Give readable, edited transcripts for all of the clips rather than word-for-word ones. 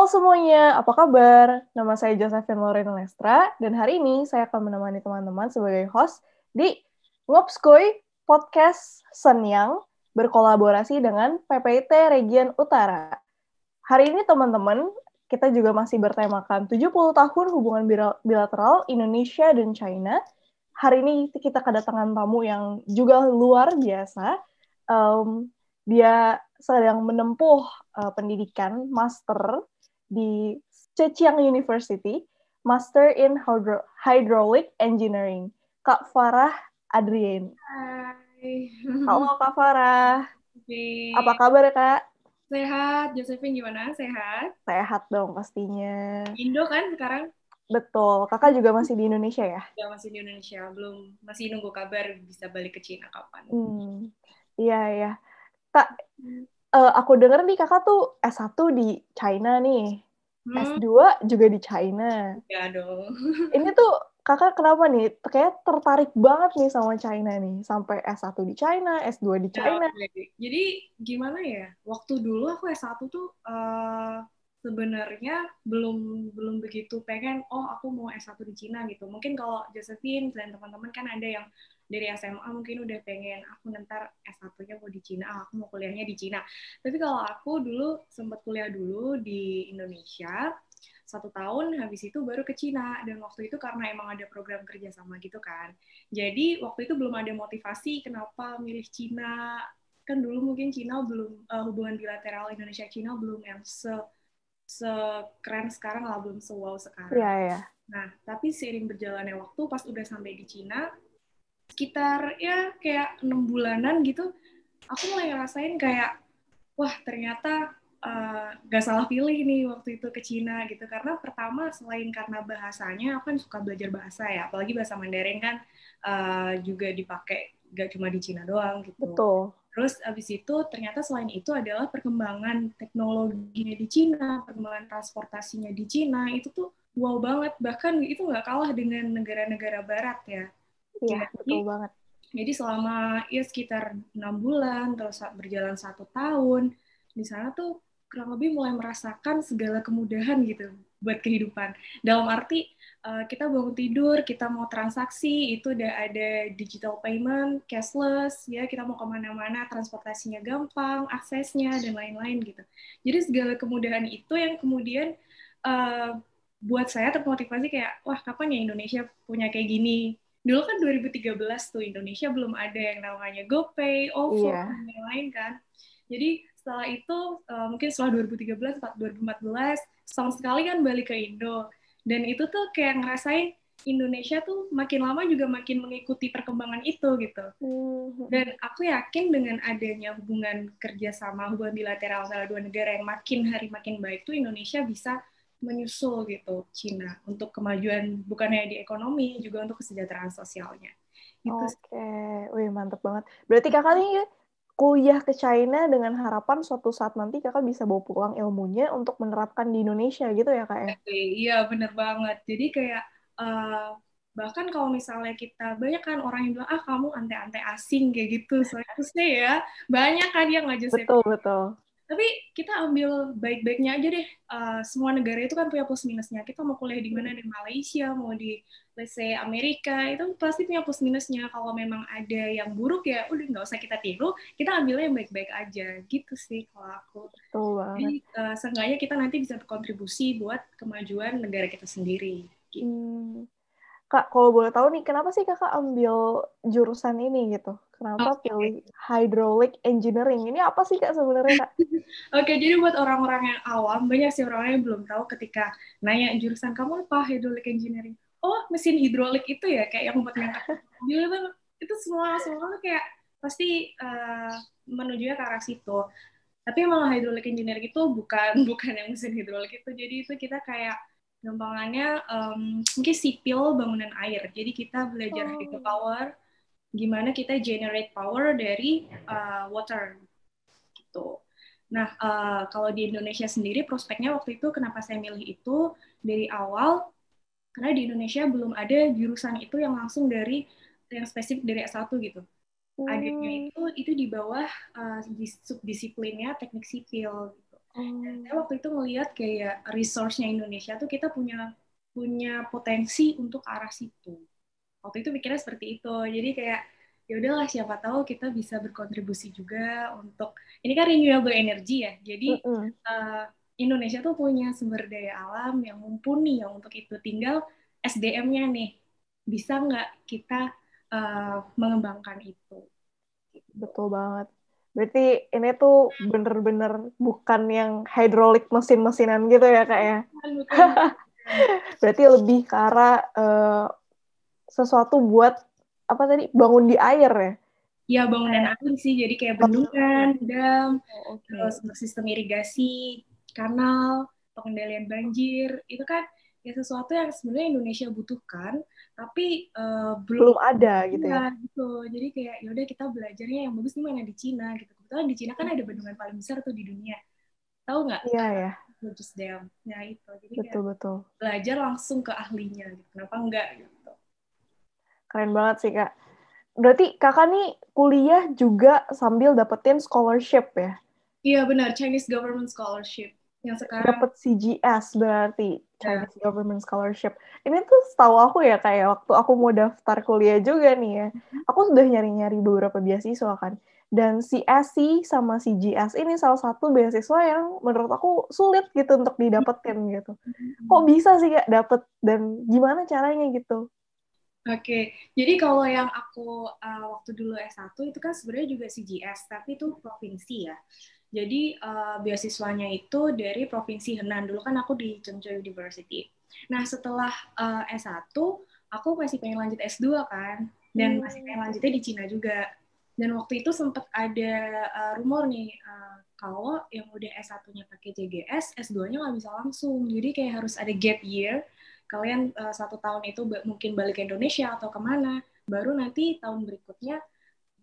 Halo semuanya, apa kabar? Nama saya Josephine Lorena Lestra, dan hari ini saya akan menemani teman-teman sebagai host di Ngopskoy Podcast Senyang berkolaborasi dengan PPIT Region Utara. Hari ini teman-teman, kita juga masih bertemakan 70 tahun hubungan bilateral Indonesia dan China. Hari ini kita kedatangan tamu yang juga luar biasa. Dia sedang menempuh pendidikan master di Zhejiang University, Master in Hydraulic Engineering. Kak Farah Adrien. Hai. Halo Kak Farah. Apa Oke. kabar Kak? Sehat, Josephine gimana? Sehat? Sehat dong pastinya. Indo kan sekarang? Betul. Kakak juga masih di Indonesia ya? Ya masih di Indonesia, belum masih nunggu kabar bisa balik ke Cina kapan. Iya, iya. Kak, aku denger nih kakak tuh S1 di China nih. Hmm, S2 juga di China. ya dong. Ini tuh kakak kenapa nih? Kayak tertarik banget nih sama China nih. Sampai S1 di China, S2 di Ya, China. oke. Jadi gimana ya? Waktu dulu aku S1 tuh sebenarnya belum belum begitu pengen, oh aku mau S1 di Cina gitu. Mungkin kalau Josephine dan teman-teman kan ada yang dari SMA mungkin udah pengen aku ntar S1-nya mau di Cina, aku mau kuliahnya di Cina. Tapi kalau aku dulu sempat kuliah dulu di Indonesia, 1 tahun habis itu baru ke Cina, dan waktu itu karena emang ada program kerjasama gitu kan, jadi waktu itu belum ada motivasi kenapa milih Cina. Kan dulu mungkin Cina belum, hubungan bilateral Indonesia-Cina belum yang sekeren sekarang lah, belum se-wow Iya, sekarang. iya. Nah, tapi seiring berjalannya waktu, pas udah sampai di Cina, sekitar ya kayak 6 bulanan gitu, aku mulai ngerasain kayak, wah ternyata gak salah pilih nih waktu itu ke Cina gitu. Karena pertama, selain karena bahasanya, aku kan suka belajar bahasa ya, apalagi bahasa Mandarin kan juga dipakai gak cuma di Cina doang gitu. Betul. Terus abis itu ternyata selain itu adalah perkembangan teknologinya di Cina, perkembangan transportasinya di Cina, itu tuh wow banget. Bahkan itu nggak kalah dengan negara-negara barat ya. Iya, betul Jadi, banget. jadi selama ya sekitar 6 bulan, terus berjalan 1 tahun, di sana tuh kurang lebih mulai merasakan segala kemudahan gitu buat kehidupan. Dalam arti kita bangun tidur, kita mau transaksi, itu udah ada digital payment, cashless, ya kita mau kemana-mana, transportasinya gampang, aksesnya, dan lain-lain gitu. Jadi segala kemudahan itu yang kemudian uh, buat saya termotivasi kayak, wah kapan ya Indonesia punya kayak gini. Dulu kan 2013 tuh Indonesia belum ada yang namanya GoPay, OVO, Iya. dan lain-lain kan. Jadi setelah itu mungkin setelah 2013, 2014, setahun sekali kan balik ke Indo. Dan itu tuh kayak ngerasain Indonesia tuh makin lama juga makin mengikuti perkembangan itu gitu. Dan aku yakin dengan adanya hubungan kerjasama, hubungan bilateral antara dua negara yang makin hari makin baik tuh Indonesia bisa menyusul gitu Cina untuk kemajuan bukannya di ekonomi, juga untuk kesejahteraan sosialnya. Gitu sih. Oke. Wih, mantep banget. Berarti kakak nih kuliah ke China dengan harapan suatu saat nanti kakak bisa bawa pulang ilmunya untuk menerapkan di Indonesia gitu ya kak ya? Iya, bener banget. Jadi kayak bahkan kalau misalnya kita banyak kan orang yang bilang, ah kamu ante-ante asing kayak gitu. Soalnya itu sih ya banyak kan yang ngajak saya. Betul, betul. Tapi kita ambil baik-baiknya aja deh. Semua negara itu kan punya plus minusnya. Kita mau kuliah di mana, di Malaysia, mau di let's say Amerika, itu pasti punya plus minusnya. Kalau memang ada yang buruk ya udah nggak usah kita tiru, kita ambilnya yang baik-baik aja. Gitu sih kalau aku. Betul Jadi banget. seenggaknya kita nanti bisa berkontribusi buat kemajuan negara kita sendiri. Gitu. Hmm. Kak, kalau boleh tahu nih, kenapa sih kakak ambil jurusan ini gitu? Kenapa Oke. pilih hydraulic engineering? Ini apa sih kak sebenarnya kak? Oke, jadi buat orang-orang yang awam, banyak sih orang yang belum tahu ketika nanya jurusan kamu apa, hydraulic engineering. Oh, mesin hidrolik itu ya, kayak yang buat ngangkat mobil itu semua semua tuh kayak pasti menuju ke arah situ. Tapi emang hydraulic engineering itu bukan bukan yang mesin hidrolik itu. Jadi itu kita kayak gampangannya mungkin sipil bangunan air. Jadi kita belajar Oh, hydropower, gimana kita generate power dari water gitu. Nah, kalau di Indonesia sendiri prospeknya waktu itu kenapa saya milih itu dari awal, karena di Indonesia belum ada jurusan itu yang langsung dari yang spesifik dari S1 gitu. Adanya hmm, itu di bawah subdisiplinnya teknik sipil gitu. Dan Oh. saya waktu itu ngelihat kayak resource-nya Indonesia tuh kita punya potensi untuk ke arah situ. Waktu itu mikirnya seperti itu. Jadi kayak ya udahlah siapa tahu kita bisa berkontribusi juga untuk ini kan renewable energy ya. Jadi Mm-mm. Indonesia tuh punya sumber daya alam yang mumpuni ya untuk itu. Tinggal SDM-nya nih bisa nggak kita mengembangkan itu. Betul banget. Berarti ini tuh bener-bener bukan yang hidrolik mesin-mesinan gitu ya Kak ya? Bukan, bukan. Berarti lebih ke arah sesuatu buat apa tadi bangun di air ya? Ya bangunan air sih, jadi kayak Bangunan bendungan, air. dam, Oh, terus oke. sistem irigasi, kanal, pengendalian banjir, itu kan ya sesuatu yang sebenarnya Indonesia butuhkan, tapi belum Belum ada gitu ya? ada gitu. Jadi kayak ya udah kita belajarnya yang bagus di mana di Cina gitu. Kebetulan di Cina kan ada bendungan paling besar tuh di dunia. Tahu nggak? Iya ya, Lotus Dam. Nah itu. Jadi kayak betul-betul. belajar langsung ke ahlinya gitu. Kenapa enggak gitu. Keren banget sih Kak. Berarti Kakak nih kuliah juga sambil dapetin scholarship ya? Iya benar, Chinese Government Scholarship. Yang sekarang Dapat CGS berarti ya. Chinese Government Scholarship. Ini tuh setahu aku ya kayak waktu aku mau daftar kuliah juga nih ya. Aku sudah nyari-nyari beberapa beasiswa kan. Dan CSC sama CGS ini salah satu beasiswa yang menurut aku sulit gitu untuk didapetin gitu. Kok bisa sih Kak dapet dan gimana caranya gitu? Oke, jadi kalau yang aku waktu dulu S1 itu kan sebenarnya juga CGS, tapi itu provinsi ya. Jadi beasiswanya itu dari Provinsi Henan. Dulu kan aku di Chungcheong University. Nah, setelah S1, aku masih pengen lanjut S2 kan, dan masih pengen lanjutnya di Cina juga. Dan waktu itu sempat ada rumor nih, kalau yang udah S1-nya pakai JGS, S2-nya nggak bisa langsung. Jadi kayak harus ada gap year, kalian 1 tahun itu mungkin balik ke Indonesia atau kemana, baru nanti tahun berikutnya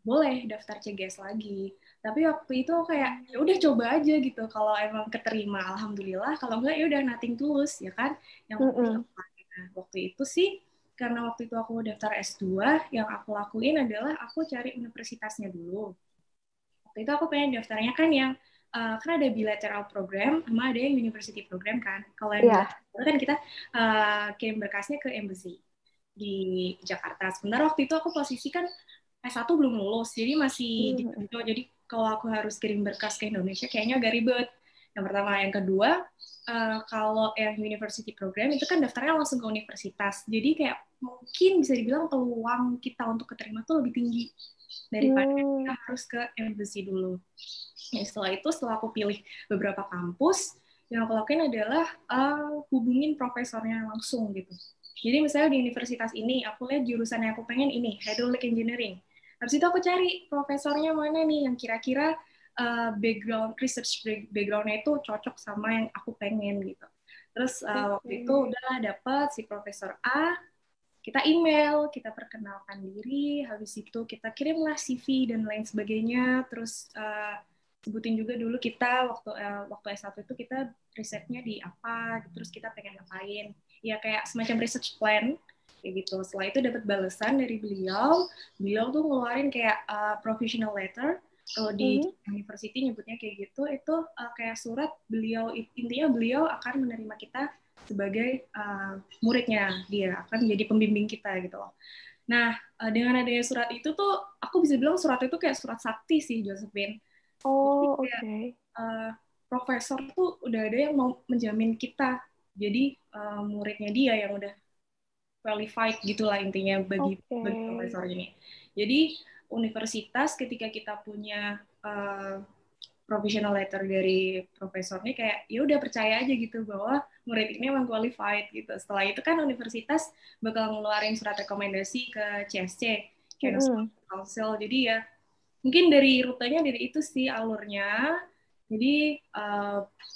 boleh daftar CGS lagi. Tapi waktu itu kayak ya udah coba aja gitu. Kalau emang keterima, alhamdulillah. Kalau enggak ya udah nothing tulus ya kan. Yang penting Mm-mm. apply. Nah, waktu itu sih karena waktu itu aku daftar S2, yang aku lakuin adalah aku cari universitasnya dulu. Waktu itu aku pengen daftarnya kan yang kan ada bilateral program sama ada yang university program kan. Kalau yang Iya. bilateral kan kita kirim berkasnya ke embassy di Jakarta. Sebentar waktu itu aku posisi kan S1 belum lulus, jadi masih di Mm-mm. Jadi kalau aku harus kirim berkas ke Indonesia kayaknya agak ribet. Yang pertama, yang kedua, kalau yang university program itu kan daftarnya langsung ke universitas. Jadi kayak mungkin bisa dibilang peluang kita untuk keterima tuh lebih tinggi daripada kita Hmm. harus ke embassy dulu. Nah, setelah itu, setelah aku pilih beberapa kampus, yang aku lakuin adalah hubungin profesornya langsung gitu. Jadi misalnya di universitas ini, aku lihat jurusan yang aku pengen ini, hydraulic engineering. Habis itu aku cari profesornya mana nih yang kira-kira background research background-nya itu cocok sama yang aku pengen gitu. Terus waktu itu Oke. udah dapat si profesor A, kita email, kita perkenalkan diri, habis itu kita kirimlah CV dan lain sebagainya, terus sebutin juga dulu kita waktu S1 itu kita risetnya di apa, terus kita pengen ngapain, ya kayak semacam research plan, kayak gitu. Setelah itu dapat balasan dari beliau tuh ngeluarin kayak professional letter, kalau di Mhm. university nyebutnya kayak gitu, itu kayak surat beliau, intinya beliau akan menerima kita sebagai muridnya, dia akan menjadi pembimbing kita gitu loh. Nah, dengan adanya surat itu tuh, aku bisa bilang surat itu kayak surat sakti sih, Josephine. Jadi Oh, kayak oke. profesor tuh udah ada yang mau menjamin kita. Jadi muridnya dia yang udah qualified gitulah intinya bagi Oke. profesor ini. Jadi universitas ketika kita punya professional letter dari profesor nih kayak ya udah percaya aja gitu bahwa murid ini emang qualified gitu. Setelah itu kan universitas bakal ngeluarin surat rekomendasi ke CSC, Chinese Mm-mm. Council. Jadi ya mungkin dari rutenya dari itu sih alurnya. Jadi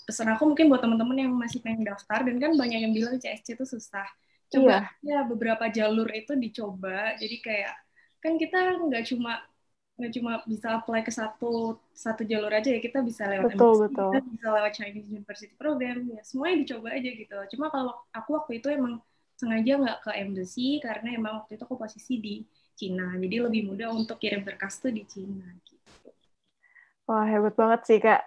pesan aku mungkin buat teman-teman yang masih pengen daftar dan kan banyak yang bilang CSC itu susah. Coba Iya, ya beberapa jalur itu dicoba. Jadi kayak kan kita nggak cuma bisa apply ke satu satu jalur aja ya, kita bisa lewat betul embassy, betul. kita bisa lewat Chinese University Program, ya semuanya dicoba aja gitu. Cuma kalau aku waktu itu emang sengaja nggak ke embassy karena emang waktu itu aku posisi di Cina, jadi lebih mudah untuk kirim berkas tuh di Cina gitu. Wah, hebat banget sih, Kak.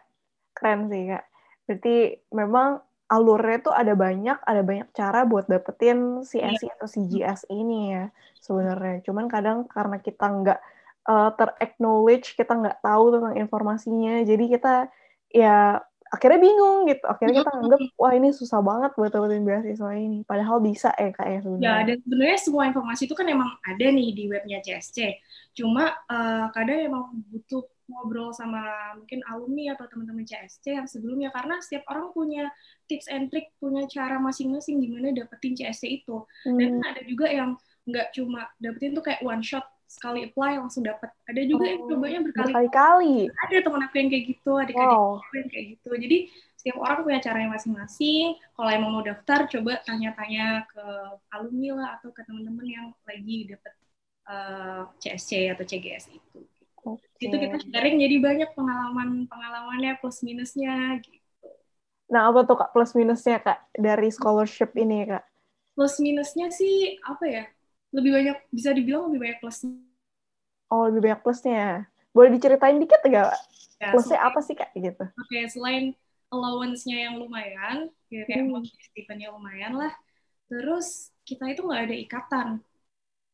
Keren sih, Kak. Berarti memang alurnya tuh ada banyak cara buat dapetin Iya. CSE atau CGS ini ya sebenarnya. Cuman kadang karena kita nggak ter-acknowledge, kita nggak tahu tentang informasinya, jadi kita ya akhirnya bingung gitu. Akhirnya kita anggap, wah ini susah banget buat dapetin beasiswa ini. Padahal bisa ya Kak ya Ya, sebenarnya. dan sebenarnya semua informasi itu kan emang ada nih di webnya CSC. Cuma kadang emang butuh ngobrol sama mungkin alumni atau teman-teman CSC yang sebelumnya, karena setiap orang punya tips and trick, punya cara masing-masing gimana dapetin CSC itu. Dan ada juga yang nggak cuma dapetin tuh kayak one shot, sekali apply langsung dapet. Ada juga yang cobanya berkali-kali. Berkali-kali. Ada teman aku yang kayak gitu, adik-adik Wow. yang kayak gitu. Jadi setiap orang punya caranya masing-masing. Kalau emang mau daftar, coba tanya-tanya ke alumni lah atau ke teman-teman yang lagi dapet CSC atau CGS itu. Itu kita sharing, jadi banyak pengalamannya plus minusnya gitu. Nah, apa tuh Kak plus minusnya Kak dari scholarship ini Kak? Plus minusnya sih apa ya? Lebih banyak, bisa dibilang lebih banyak plusnya. Oh, lebih banyak plusnya. Boleh diceritain dikit nggak? Ya, Plusnya apa sih Kak gitu? selain allowance-nya yang lumayan, ya kayak stipendnya lumayan lah. Terus kita itu nggak ada ikatan.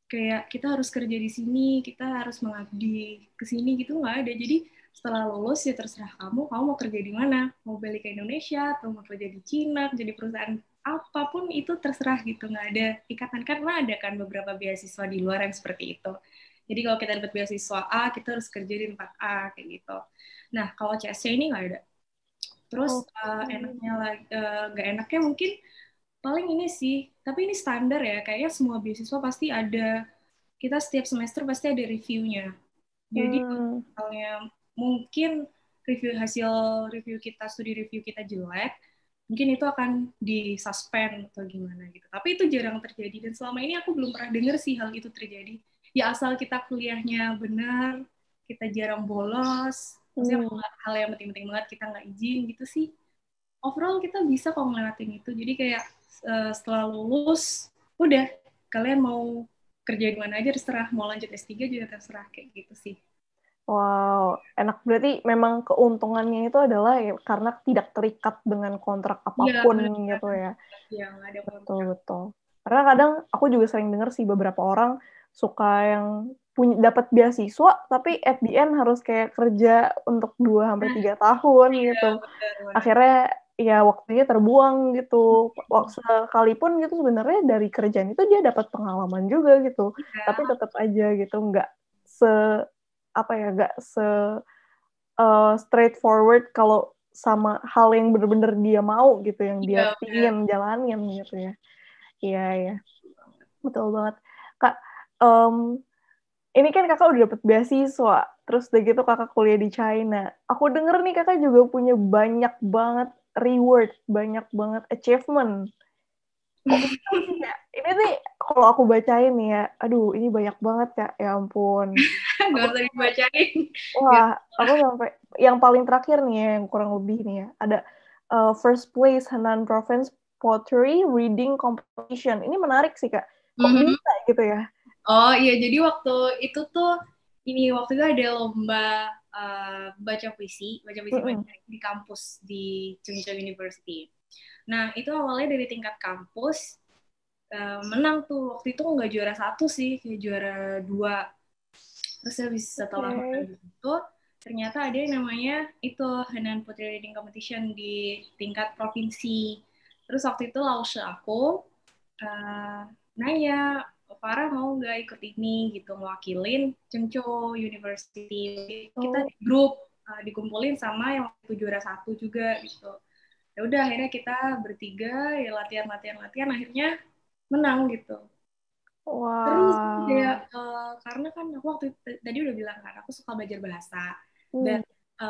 Kayak kita harus kerja di sini, kita harus mengabdi ke sini gitu, nggak ada. Jadi setelah lulus ya terserah kamu mau kerja di mana, mau balik ke Indonesia atau mau kerja di Cina, jadi perusahaan apapun itu terserah gitu, nggak ada ikatan. Karena ada kan beberapa beasiswa di luar yang seperti itu. Jadi kalau kita dapat beasiswa A, kita harus kerja di tempat A kayak gitu. Nah kalau CSC ini nggak ada. Terus enaknya nggak enaknya mungkin paling ini sih, tapi ini standar ya, kayaknya semua beasiswa pasti ada, kita setiap semester pasti ada reviewnya. Jadi misalnya mungkin hasil review kita, studi review kita jelek, mungkin itu akan disuspend atau gimana gitu. Tapi itu jarang terjadi, dan selama ini aku belum pernah dengar sih hal itu terjadi. Ya asal kita kuliahnya benar, kita jarang bolos, maksudnya hal yang penting-penting banget kita nggak izin gitu sih. Overall kita bisa kok ngelewatin itu. Jadi kayak setelah lulus, udah kalian mau kerja di mana aja terserah, mau lanjut S3 juga terserah, kayak gitu sih. Wow, enak. Berarti memang keuntungannya itu adalah ya, karena tidak terikat dengan kontrak Iya, apapun benar. gitu ya. Ya, nggak ada kontrak. Betul. Karena kadang aku juga sering dengar sih beberapa orang suka yang punya dapat beasiswa, tapi at the end harus kayak kerja untuk 2-3 tahun gitu. Benar. Akhirnya ya waktunya terbuang gitu. Sekalipun gitu sebenarnya dari kerjaan itu dia dapat pengalaman juga gitu. Tapi tetap aja gitu nggak straightforward kalau sama hal yang bener-bener dia mau gitu, yang dia pingin jalanin gitu ya. Iya. Betul banget. Kak, ini kan kakak udah dapet beasiswa, terus udah gitu kakak kuliah di China. Aku denger nih kakak juga punya banyak banget reward, banyak banget achievement. Kok bisa sih ya? Ini nih kalau aku bacain nih ya, aduh ini banyak banget ya, ya ampun. Nggak usah dibacain. Wah, aku sampai yang paling terakhir nih ya, yang kurang lebih nih ya, ada first place Henan Province Pottery Reading Competition. Ini menarik sih Kak. Kok bisa gitu ya? Oh iya, jadi waktu itu tuh, waktu itu ada lomba baca puisi di kampus di Chungcheong University. Nah itu awalnya dari tingkat kampus, menang tuh. Waktu itu nggak juara 1 sih, kayak juara 2. Terus habis setelah menang itu, ternyata ada yang namanya itu Henan Putri Reading Competition di tingkat provinsi. Terus waktu itu lause aku nanya, Farah mau nggak ikut ini gitu, mewakilin Cengco University. Kita di grup dikumpulin sama yang waktu itu juara 1 juga gitu. Ya udah akhirnya kita bertiga ya latihan akhirnya menang gitu. Terus kayak karena kan aku waktu tadi udah bilang kan aku suka belajar bahasa, dan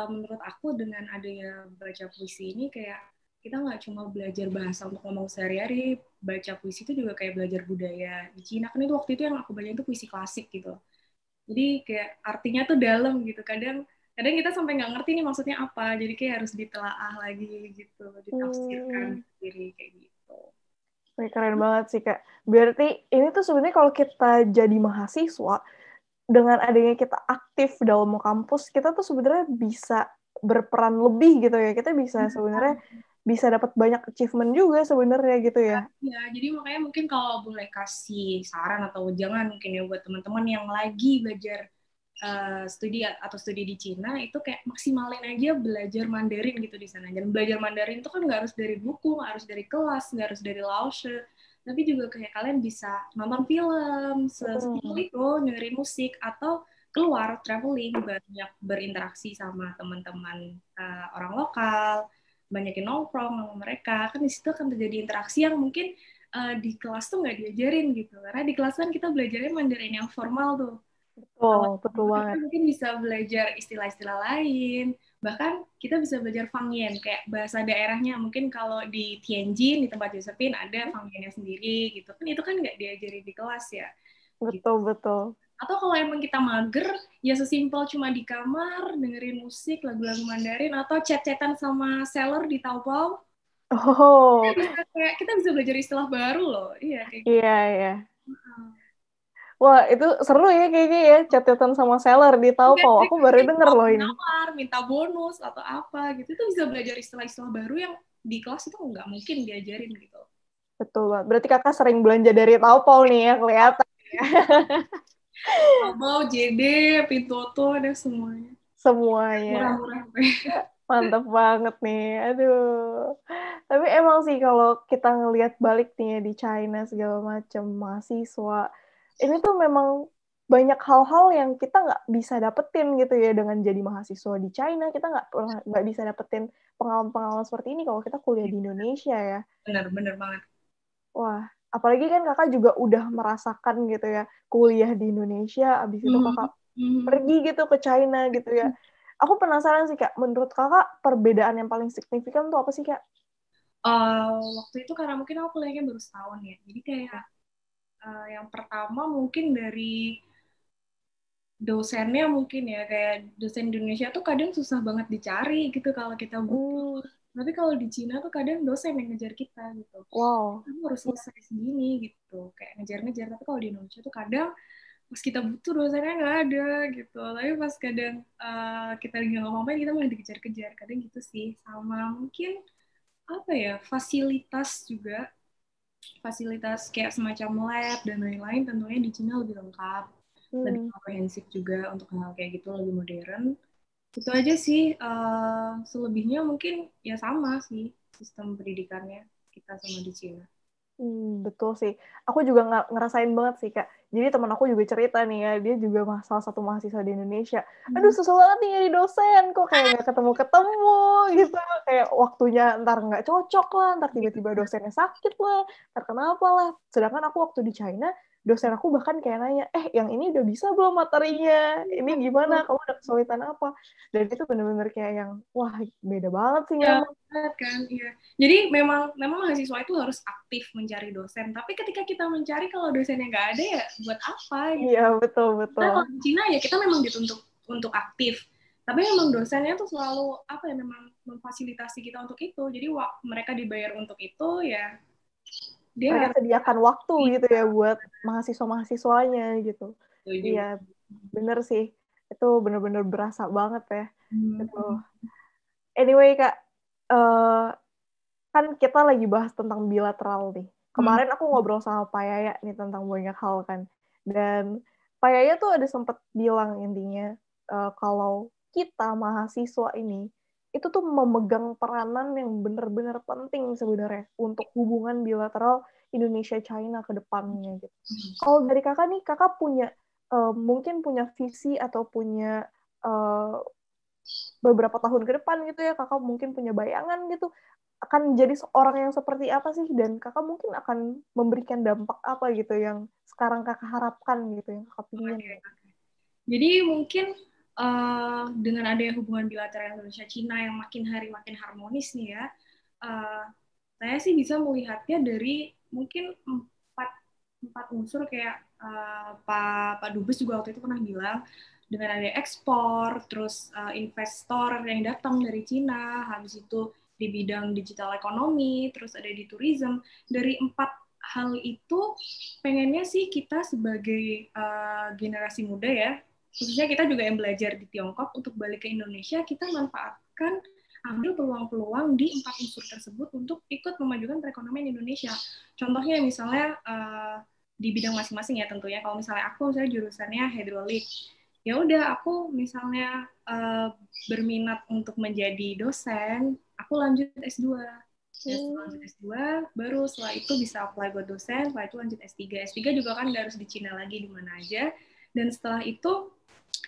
menurut aku dengan adanya baca puisi ini kayak kita nggak cuma belajar bahasa untuk ngomong sehari-hari, baca puisi itu juga kayak belajar budaya di Cina. Kan itu waktu itu yang aku baca itu puisi klasik gitu, jadi kayak artinya tuh dalam gitu. Kadang kita sampai nggak ngerti nih maksudnya apa, jadi kayak harus ditelaah lagi gitu, ditafsirkan sendiri kayak gitu. Keren banget sih Kak. Berarti ini tuh sebenarnya kalau kita jadi mahasiswa, dengan adanya kita aktif dalam kampus, kita tuh sebenarnya bisa berperan lebih gitu ya. Kita bisa sebenarnya bisa dapat banyak achievement juga sebenarnya gitu ya. Ya, jadi makanya mungkin kalau boleh kasih saran atau jangan mungkin ya buat teman-teman yang lagi belajar studi di Cina, itu kayak maksimalin aja belajar Mandarin gitu di sana. Dan belajar Mandarin itu kan nggak harus dari buku, nggak harus dari kelas, nggak harus dari laoshi, tapi juga kayak kalian bisa nonton film, sesimpel itu, dengerin musik, atau keluar traveling, banyak berinteraksi sama teman-teman orang lokal, banyakin nongkrong sama mereka, kan di situ akan terjadi interaksi yang mungkin di kelas tuh nggak diajarin gitu, karena di kelas kan kita belajarnya Mandarin yang formal tuh. Kalau Betul banget. kita mungkin bisa belajar istilah-istilah lain, bahkan kita bisa belajar Fangyen, kayak bahasa daerahnya. Mungkin kalau di Tianjin, di tempat Josephine, ada Fangyennya sendiri, gitu. Kan itu kan nggak diajari di kelas ya. Gitu. Betul. Atau kalau emang kita mager, ya sesimpel cuma di kamar, dengerin musik, lagu-lagu Mandarin, atau chat-chatan sama seller di Taobao. Oh, Kita bisa belajar istilah baru loh. Iya, kayak gitu. iya. Wah, itu seru ya kayaknya ya, catatan sama seller di Taobao. Aku baru denger loh ini. Nawar, minta bonus atau apa gitu. Itu bisa belajar istilah-istilah baru yang di kelas itu nggak mungkin diajarin gitu. Betul banget. Berarti kakak sering belanja dari Taobao nih ya, kelihatan. Taobao, JD, Pintuoto, ada semuanya. Semuanya. Murah-murah. Mantap banget nih. Aduh. Tapi emang sih kalau kita ngelihat balik nih ya di China segala macam mahasiswa, ini tuh memang banyak hal-hal yang kita nggak bisa dapetin gitu ya dengan jadi mahasiswa di China. Kita nggak bisa dapetin pengalaman-pengalaman seperti ini kalau kita kuliah di Indonesia ya. Bener banget. Wah, apalagi kan kakak juga udah merasakan gitu ya kuliah di Indonesia, abis itu kakak pergi gitu ke China gitu ya. Aku penasaran sih Kak, menurut kakak perbedaan yang paling signifikan tuh apa sih Kak? Waktu itu karena mungkin aku kuliahnya baru setahun ya, jadi kayak yang pertama mungkin dari dosennya mungkin ya, kayak dosen Indonesia tuh kadang susah banget dicari gitu kalau kita butuh. Tapi kalau di Cina tuh kadang dosen yang ngejar kita gitu. Wow. Kamu harus selesai segini gitu, kayak ngejar-ngejar. Tapi kalau di Indonesia tuh kadang pas kita butuh dosennya nggak ada gitu. Tapi pas kadang kita lagi nggak ngomongin kita malah dikejar-kejar. Kadang gitu sih. Sama mungkin apa ya, fasilitas juga, fasilitas kayak semacam lab dan lain-lain tentunya di Cina lebih lengkap, lebih komprehensif juga untuk hal kayak gitu, lebih modern. Itu aja sih. Selebihnya mungkin ya sama sih sistem pendidikannya kita sama di Cina. Betul sih. Aku juga ngerasain banget sih, Kak. Jadi teman aku juga cerita nih ya, dia juga salah satu mahasiswa di Indonesia. Aduh, susah banget nih jadi dosen. Kok kayak nggak ketemu-ketemu gitu. Kayak waktunya ntar nggak cocok lah, ntar tiba-tiba dosennya sakit lah, ntar kenapa lah. Sedangkan aku waktu di China, dosen aku bahkan kayak nanya, yang ini udah bisa belum materinya? Ini gimana? Kamu ada kesulitan apa? Dan itu bener-bener kayak yang, wah beda banget sih Ya, memang. kan, iya. Jadi memang mahasiswa itu harus aktif mencari dosen. Tapi ketika kita mencari kalau dosennya nggak ada ya buat apa gitu. Iya, betul. Nah, kalau di Cina ya kita memang dituntut untuk aktif. Tapi memang dosennya tuh selalu apa ya, memang memfasilitasi kita untuk itu. Jadi mereka dibayar untuk itu ya dia mereka harus sediakan waktu gitu ya buat mahasiswa-mahasiswanya gitu. Iya, bener sih. Itu bener-bener berasa banget ya. Gitu. Anyway, Kak, kan kita lagi bahas tentang bilateral nih. Kemarin aku ngobrol sama Pak Yaya nih tentang banyak hal kan. Dan Pak Yaya tuh ada sempat bilang intinya, kalau kita mahasiswa ini, itu tuh memegang peranan yang benar-benar penting sebenarnya untuk hubungan bilateral Indonesia-China ke depannya gitu. Kalau dari kakak nih, kakak punya mungkin punya visi atau punya beberapa tahun ke depan gitu ya, kakak mungkin punya bayangan gitu, akan jadi seorang yang seperti apa sih, dan kakak mungkin akan memberikan dampak apa gitu yang sekarang kakak harapkan gitu, yang kakak pingin. Okay. Jadi mungkin dengan adanya hubungan bilateral Indonesia-Cina yang makin hari makin harmonis nih ya, saya sih bisa melihatnya dari mungkin empat unsur kayak Pak Dubes juga waktu itu pernah bilang, dengan ada ekspor, terus investor yang datang dari Cina, habis itu di bidang digital ekonomi, terus ada di tourism. Dari empat hal itu pengennya sih kita sebagai generasi muda ya, khususnya kita juga yang belajar di Tiongkok, untuk balik ke Indonesia, kita manfaatkan, ambil peluang-peluang di 4 unsur tersebut untuk ikut memajukan perekonomian Indonesia. Contohnya misalnya di bidang masing-masing ya tentunya. Kalau misalnya aku jurusannya hidrolik, ya udah aku misalnya berminat untuk menjadi dosen, aku lanjut S2. Ya, setelah lanjut S2, baru setelah itu bisa apply buat dosen, setelah itu lanjut S3. S3 juga kan nggak harus di Cina lagi, di mana aja. Dan setelah itu,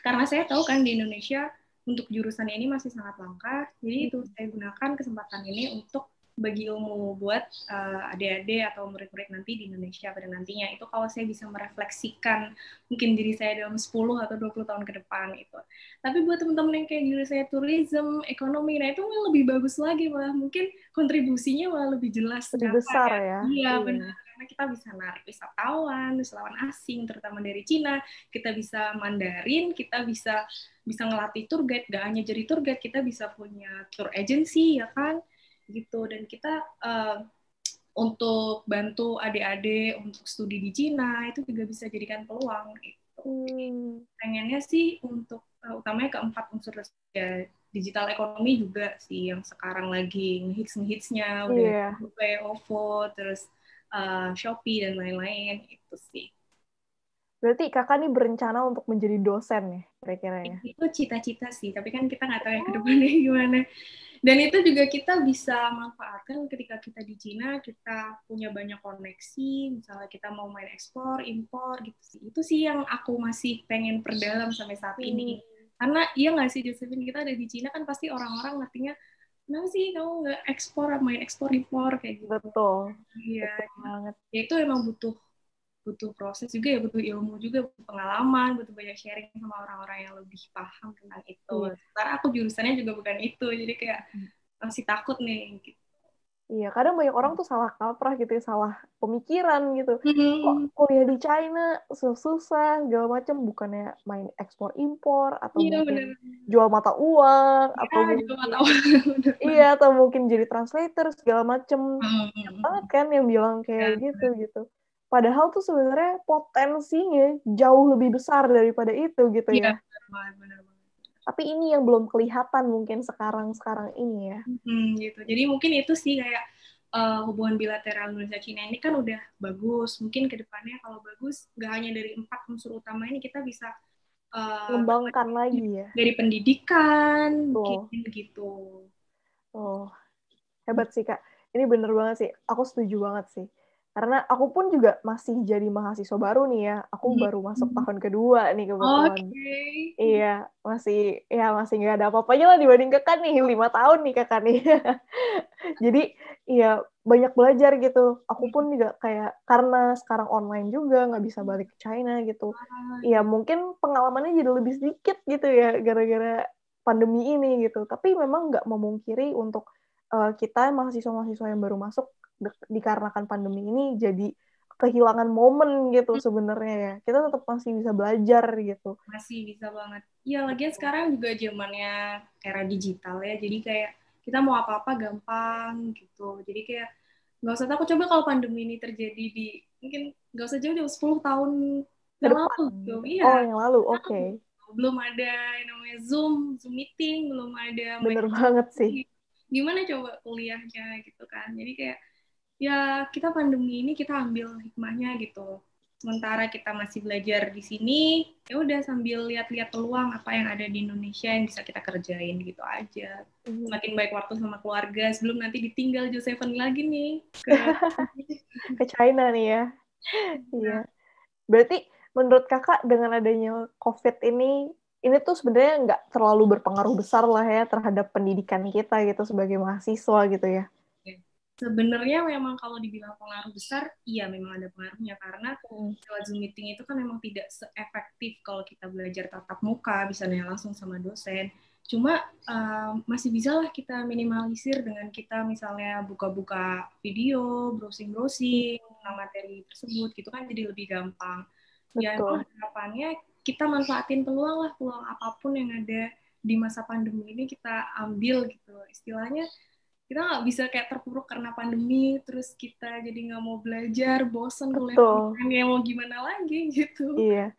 karena saya tahu kan di Indonesia untuk jurusan ini masih sangat langka, jadi itu saya gunakan kesempatan ini untuk bagi ilmu buat adik-adik atau murid-murid nanti di Indonesia pada nantinya. Itu kalau saya bisa merefleksikan mungkin diri saya dalam 10 atau 20 tahun ke depan itu. Tapi buat teman-teman yang kayak jurusan saya tourism, ekonomi, nah itu lebih bagus lagi, malah mungkin kontribusinya malah lebih jelas. Lebih besar ya. Iya, benar. Karena kita bisa narik wisatawan asing, terutama dari Cina, kita bisa Mandarin, kita bisa ngelatih tour guide, gak hanya jadi tour guide, kita bisa punya tour agency, ya kan? Gitu. Dan kita untuk bantu adik-adik untuk studi di Cina, itu juga bisa jadikan peluang. Gitu. Jadi, pengennya sih untuk, utamanya keempat unsur ya, digital ekonomi juga sih, yang sekarang lagi ngehits-ngehitsnya, udah GoPay, OVO, terus Shopee, dan lain-lain, itu sih. Berarti kakak nih berencana untuk menjadi dosen ya, kira-kira ya? Itu cita-cita sih, tapi kan kita nggak tahu ya ke depannya gimana. Dan itu juga kita bisa manfaatkan ketika kita di Cina, kita punya banyak koneksi, misalnya kita mau main ekspor, impor, gitu sih. Itu sih yang aku masih pengen perdalam sampai saat ini. Karena iya nggak sih, Josephine, kita ada di Cina kan pasti orang-orang ngertinya, kenapa sih kamu nggak ekspor, main ekspor, impor, kayak gitu. Betul. Iya. Betul banget. Ya itu emang butuh proses juga ya, butuh ilmu juga, butuh pengalaman, butuh banyak sharing sama orang-orang yang lebih paham tentang itu. Sementara aku jurusannya juga bukan itu, jadi kayak masih takut nih. Gitu. Iya, kadang banyak orang tuh salah kaprah gitu ya, salah pemikiran gitu. Kok kuliah di China susah, segala macam, bukannya main ekspor impor atau mungkin jual mata uang atau mungkin atau mungkin jadi translator segala macam. Banget kan yang bilang kayak gitu. Padahal tuh sebenarnya potensinya jauh lebih besar daripada itu gitu ya. Benar. Tapi ini yang belum kelihatan mungkin sekarang ini ya. Gitu. Jadi mungkin itu sih kayak hubungan bilateral Indonesia-Cina ini kan udah bagus. Mungkin ke depannya kalau bagus, nggak hanya dari 4 unsur utama ini, kita bisa mengembangkan lagi ya. Dari pendidikan, mungkin gitu. Oh, hebat sih Kak. Ini bener banget sih. Aku setuju banget sih. Karena aku pun juga masih jadi mahasiswa baru nih ya. Aku baru masuk tahun kedua nih kebetulan. Iya, masih nggak ada apa-apanya lah dibanding kakak nih, 5 tahun nih kakak nih. Jadi iya banyak belajar gitu. Aku pun juga kayak, karena sekarang online juga, nggak bisa balik ke China gitu. Iya mungkin pengalamannya jadi lebih sedikit gitu ya, gara-gara pandemi ini gitu. Tapi memang nggak memungkiri untuk kita mahasiswa-mahasiswa yang baru masuk, dikarenakan pandemi ini jadi kehilangan momen gitu sebenarnya ya. Kita tetap masih bisa belajar gitu. Masih bisa banget. Ya, lagian sekarang juga zamannya era digital ya. Jadi kayak kita mau apa-apa gampang gitu. Jadi kayak nggak usah takut. Coba kalau pandemi ini terjadi di, mungkin nggak usah jauh-jauh, 10 tahun yang lalu gitu. Iya. Oh, yang lalu, oke. Belum ada yang namanya Zoom meeting, belum ada. Bener banget sih. Gimana coba kuliahnya gitu kan. Jadi kayak ya kita pandemi ini kita ambil hikmahnya gitu. Sementara kita masih belajar di sini, ya udah sambil lihat-lihat peluang apa yang ada di Indonesia yang bisa kita kerjain gitu aja. Semakin baik waktu sama keluarga sebelum nanti ditinggal Josephine lagi nih ke China nih ya. Iya. Berarti menurut kakak dengan adanya COVID ini tuh sebenarnya nggak terlalu berpengaruh besar lah ya terhadap pendidikan kita gitu sebagai mahasiswa gitu ya? Sebenarnya memang kalau dibilang pengaruh besar, iya memang ada pengaruhnya, karena lewat Zoom meeting itu kan memang tidak seefektif kalau kita belajar tatap muka, bisa nanya langsung sama dosen. Cuma masih bisa lah kita minimalisir dengan kita misalnya buka-buka video, browsing-browsing tentang materi tersebut, gitu kan jadi lebih gampang. Ya emang harapannya kita manfaatin peluang apapun yang ada di masa pandemi ini kita ambil gitu. Istilahnya kita nggak bisa kayak terpuruk karena pandemi, terus kita jadi nggak mau belajar, bosan kuliah online, ya mau gimana lagi gitu. Iya.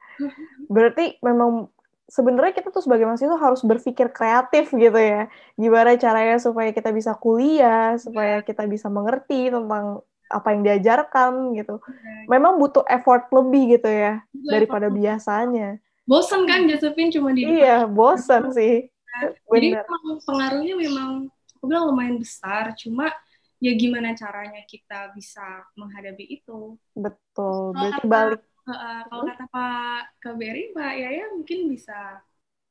Berarti memang sebenarnya kita tuh sebagai mahasiswa harus berpikir kreatif gitu ya. Gimana caranya supaya kita bisa kuliah, supaya kita bisa mengerti tentang apa yang diajarkan gitu. Memang butuh effort lebih gitu ya daripada biasanya. Bosan kan Josephine cuma di depan. Iya, bosan sih. Jadi Bener. memang pengaruhnya memang aku bilang lumayan besar, cuma ya gimana caranya kita bisa menghadapi itu. Betul. Kalau Berarti kata balik. kalau kata Pak KBRI, Pak Yaya mungkin bisa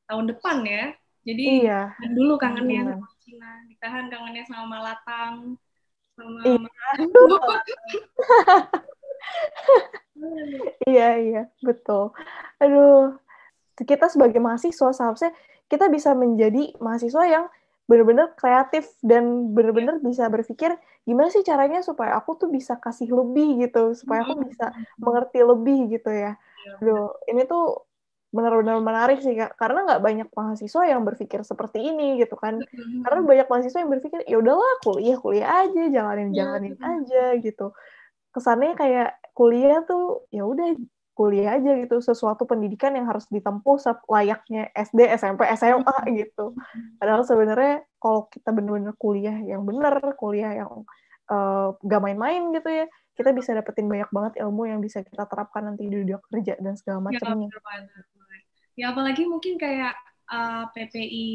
tahun depan ya. Jadi Iya. ditahan dulu kangennya Benar. sama Cina, ditahan kangennya sama Malatang, Iya. sama Iya, iya, betul. Aduh, kita sebagai mahasiswa seharusnya kita bisa menjadi mahasiswa yang benar-benar kreatif dan benar-benar bisa berpikir gimana sih caranya supaya aku tuh bisa kasih lebih gitu, supaya aku bisa mengerti lebih gitu ya. Aduh, ini tuh benar-benar menarik sih Kak, karena nggak banyak mahasiswa yang berpikir seperti ini gitu kan. Karena banyak mahasiswa yang berpikir ya udahlah kuliah aja, jalanin aja gitu. Kesannya kayak kuliah tuh ya udah kuliah aja gitu, sesuatu pendidikan yang harus ditempuh layaknya SD, SMP, SMA gitu. Padahal sebenarnya kalau kita bener-bener kuliah yang bener, kuliah yang gak main-main gitu ya, kita bisa dapetin banyak banget ilmu yang bisa kita terapkan nanti di dunia kerja dan segala Ya, macamnya. betul banget. Ya, apalagi mungkin kayak PPI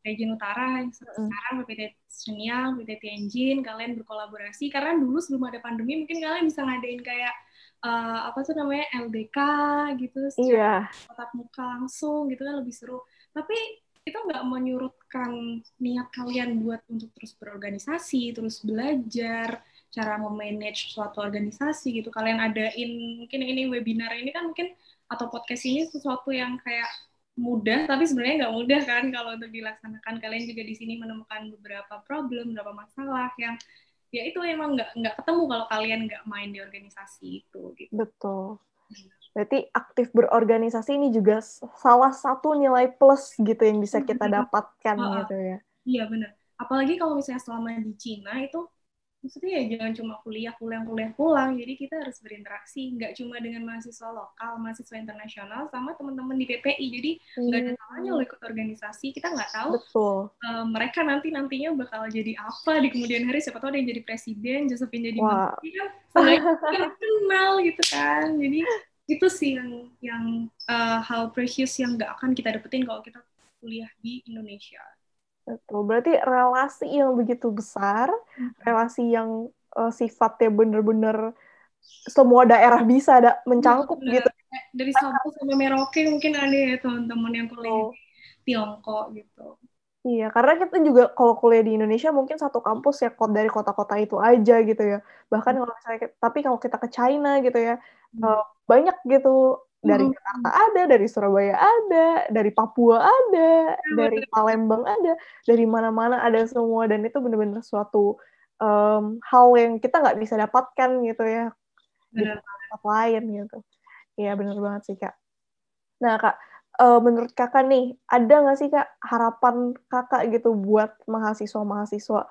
Region Utara yang sekarang PPT Shenyang, PPT Tianjin, kalian berkolaborasi karena dulu sebelum ada pandemi mungkin kalian bisa ngadain kayak apa tuh namanya LDK gitu secara Iya, tatap muka langsung gitu kan lebih seru. Tapi itu nggak menyurutkan niat kalian buat untuk terus berorganisasi, terus belajar cara memanage suatu organisasi gitu. Kalian adain mungkin ini webinar ini kan mungkin atau podcast ini sesuatu yang kayak mudah tapi sebenarnya nggak mudah kan kalau untuk dilaksanakan. Kalian juga di sini menemukan beberapa problem, beberapa masalah yang ya itu emang nggak ketemu kalau kalian nggak main di organisasi itu gitu. betul. Berarti aktif berorganisasi ini juga salah satu nilai plus gitu yang bisa kita dapatkan gitu ya. Iya benar. Apalagi kalau misalnya selama di Cina itu maksudnya ya jangan cuma kuliah pulang. Jadi kita harus berinteraksi nggak cuma dengan mahasiswa lokal, mahasiswa internasional sama teman-teman di PPI. Jadi nggak ada salahnya lo ikut organisasi. Kita nggak tahu Betul. mereka nantinya bakal jadi apa di kemudian hari. Siapa tahu ada yang jadi presiden, Josephine jadi menteri kan. Seenggaknya kenal gitu kan. Jadi itu sih yang hal precious yang nggak akan kita dapetin kalau kita kuliah di Indonesia. Betul. Berarti relasi yang begitu besar, relasi yang sifatnya benar-benar semua daerah bisa mencangkup gitu. Dari Sabang sampai Merauke mungkin ada ya teman-teman yang kuliah di Tiongkok gitu. Iya, karena kita juga kalau kuliah di Indonesia mungkin satu kampus ya dari kota-kota itu aja gitu ya. Bahkan kalau misalnya, tapi kalau kita ke China gitu ya, banyak gitu. Dari Jakarta ada, dari Surabaya ada, dari Papua ada, dari Palembang ada, dari mana-mana ada semua. Dan itu benar-benar suatu hal yang kita nggak bisa dapatkan gitu ya di tempat lain gitu. Iya, benar banget sih, Kak. Nah, Kak, menurut Kakak nih, ada nggak sih, Kak, harapan Kakak gitu buat mahasiswa-mahasiswa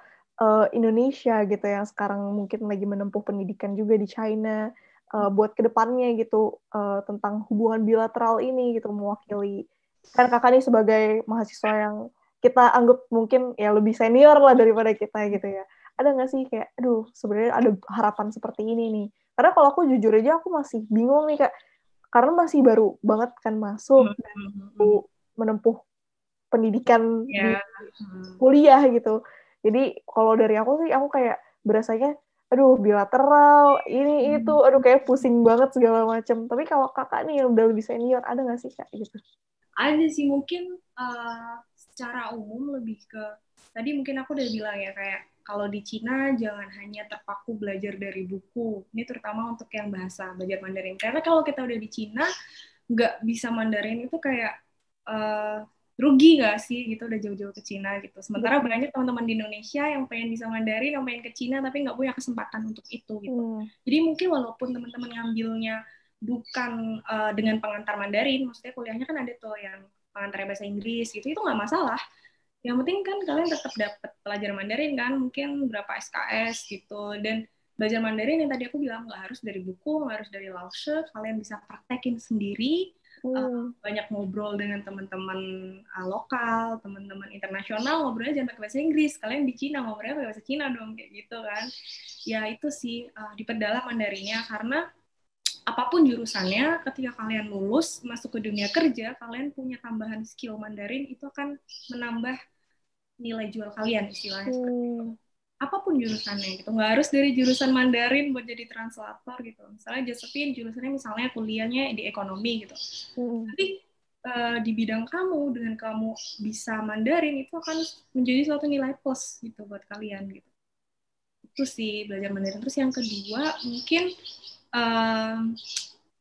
Indonesia gitu yang sekarang mungkin lagi menempuh pendidikan juga di China, buat kedepannya gitu, tentang hubungan bilateral ini gitu, mewakili. Kan Kakak nih sebagai mahasiswa yang kita anggap mungkin ya lebih senior lah daripada kita gitu ya. Ada nggak sih kayak, aduh sebenarnya ada harapan seperti ini nih. Karena kalau aku jujur aja aku masih bingung nih, Kak, karena masih baru banget kan masuk dan menempuh pendidikan di kuliah gitu. Jadi kalau dari aku sih, aku kayak berasanya, aduh bilateral, ini itu, aduh kayak pusing banget segala macam. Tapi kalau kakak nih yang udah lebih senior, ada nggak sih kak gitu? Ada sih mungkin secara umum lebih ke, tadi mungkin aku udah bilang ya kayak, kalau di Cina jangan hanya terpaku belajar dari buku. Ini terutama untuk yang belajar Mandarin. Karena kalau kita udah di Cina, nggak bisa Mandarin itu kayak rugi nggak sih gitu udah jauh-jauh ke Cina gitu. Sementara banyak teman-teman di Indonesia yang pengen bisa Mandarin, yang pengen ke Cina tapi nggak punya kesempatan untuk itu gitu. Jadi mungkin walaupun teman-teman ngambilnya bukan dengan pengantar Mandarin, maksudnya kuliahnya kan ada tuh yang pengantar bahasa Inggris gitu, itu nggak masalah. Yang penting kan kalian tetap dapat pelajaran Mandarin kan, mungkin berapa SKS gitu. Dan belajar Mandarin yang tadi aku bilang nggak harus dari buku, nggak harus dari Laoshi, kalian bisa praktekin sendiri banyak ngobrol dengan teman-teman lokal, teman-teman internasional, ngobrolnya jangan pakai bahasa Inggris. Kalian di Cina ngobrolnya pakai bahasa Cina dong, kayak gitu kan. Ya itu sih, diperdalam Mandarinnya, karena apapun jurusannya, ketika kalian lulus masuk ke dunia kerja, kalian punya tambahan skill Mandarin, itu akan menambah nilai jual kalian, istilahnya seperti itu. Apapun jurusannya gitu, nggak harus dari jurusan Mandarin buat jadi translator gitu. Misalnya Josephine jurusannya misalnya kuliahnya di ekonomi gitu, tapi di bidang kamu, dengan kamu bisa Mandarin, itu akan menjadi suatu nilai plus gitu buat kalian gitu. Itu sih belajar Mandarin. Terus yang kedua mungkin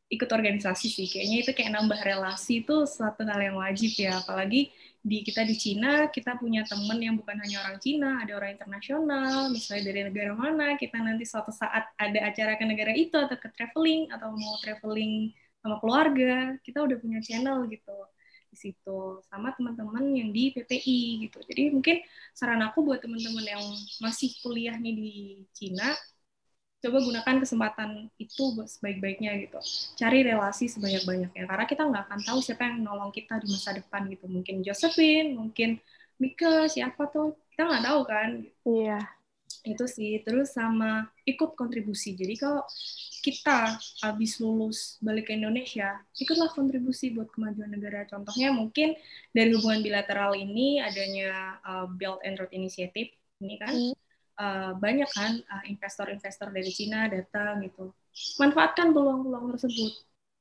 ikut organisasi sih, kayaknya itu kayak nambah relasi, itu suatu hal yang wajib ya, apalagi kita di Cina, kita punya temen yang bukan hanya orang Cina, ada orang internasional, misalnya dari negara mana, kita nanti suatu saat ada acara ke negara itu, atau ke traveling, atau mau traveling sama keluarga, kita udah punya channel gitu di situ, sama teman-teman yang di PPI gitu. Jadi mungkin saran aku buat teman-teman yang masih kuliah nih di Cina, coba gunakan kesempatan itu sebaik-baiknya gitu. Cari relasi sebanyak-banyaknya, karena kita nggak akan tahu siapa yang nolong kita di masa depan gitu. Mungkin Josephine, mungkin Mika, siapa tuh, kita nggak tahu kan. Iya. Itu sih. Terus sama ikut kontribusi. Jadi kalau kita habis lulus balik ke Indonesia, ikutlah kontribusi buat kemajuan negara. Contohnya mungkin dari hubungan bilateral ini adanya Belt and Road Initiative ini kan, banyak kan investor-investor dari Cina datang gitu. Manfaatkan peluang-peluang tersebut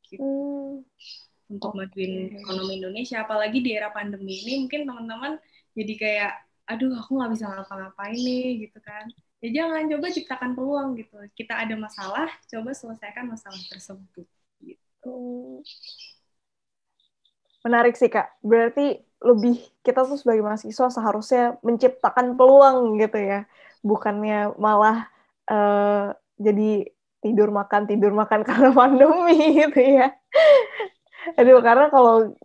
gitu, untuk majuin ekonomi Indonesia. Apalagi di era pandemi ini, mungkin teman-teman jadi kayak, aduh aku nggak bisa ngapa-ngapain nih gitu kan. Ya jangan, coba ciptakan peluang gitu. Kita ada masalah, coba selesaikan masalah tersebut gitu. Menarik sih Kak. Berarti lebih kita tuh sebagai mahasiswa seharusnya menciptakan peluang gitu ya. Bukannya malah jadi tidur makan karena pandemi gitu ya. Aduh, karena kalau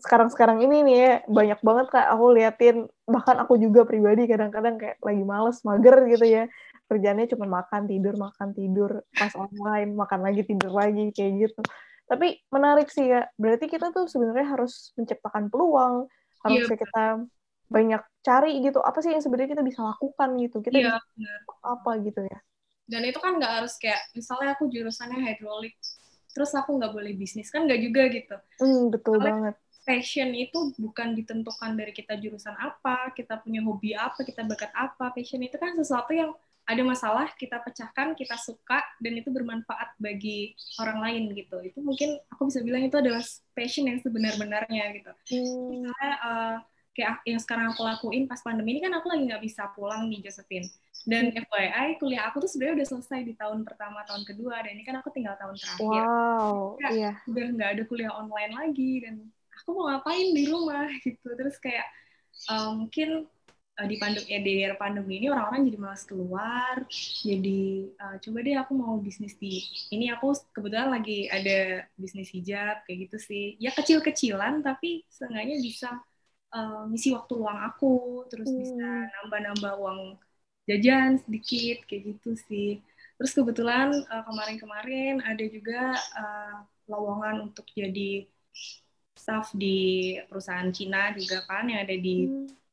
sekarang ini nih ya, banyak banget Kak aku liatin, bahkan aku juga pribadi kadang-kadang kayak lagi males, mager gitu ya. Kerjaannya cuma makan, tidur, pas online, makan lagi, tidur lagi, kayak gitu. Tapi menarik sih ya, berarti kita tuh sebenarnya harus menciptakan peluang, harusnya kita banyak cari gitu, apa sih yang sebenarnya kita bisa lakukan gitu, kita bisa apa gitu ya. Dan itu kan nggak harus kayak, misalnya aku jurusannya hidrolik, terus aku nggak boleh bisnis, kan nggak juga gitu. Betul banget. Passion itu bukan ditentukan dari kita jurusan apa, kita punya hobi apa, kita bakat apa. Passion itu kan sesuatu yang ada masalah, kita pecahkan, kita suka, dan itu bermanfaat bagi orang lain gitu. Itu mungkin aku bisa bilang itu adalah passion yang sebenar-benarnya gitu. Misalnya kayak yang sekarang aku lakuin pas pandemi ini, kan aku lagi nggak bisa pulang nih, Josephine. Dan FYI, kuliah aku tuh sebenarnya udah selesai di tahun pertama, tahun kedua, dan ini kan aku tinggal tahun terakhir. Wow, iya. Udah nggak ada kuliah online lagi, dan aku mau ngapain di rumah gitu. Terus kayak mungkin di era pandemi ini orang-orang jadi malas keluar, jadi coba deh aku mau bisnis ini. Aku kebetulan lagi ada bisnis hijab kayak gitu sih, ya kecil-kecilan tapi seenggaknya bisa ngisi waktu luang aku, terus bisa nambah-nambah uang jajan sedikit kayak gitu sih. Terus kebetulan kemarin-kemarin ada juga lowongan untuk jadi staff di perusahaan Cina juga kan, yang ada di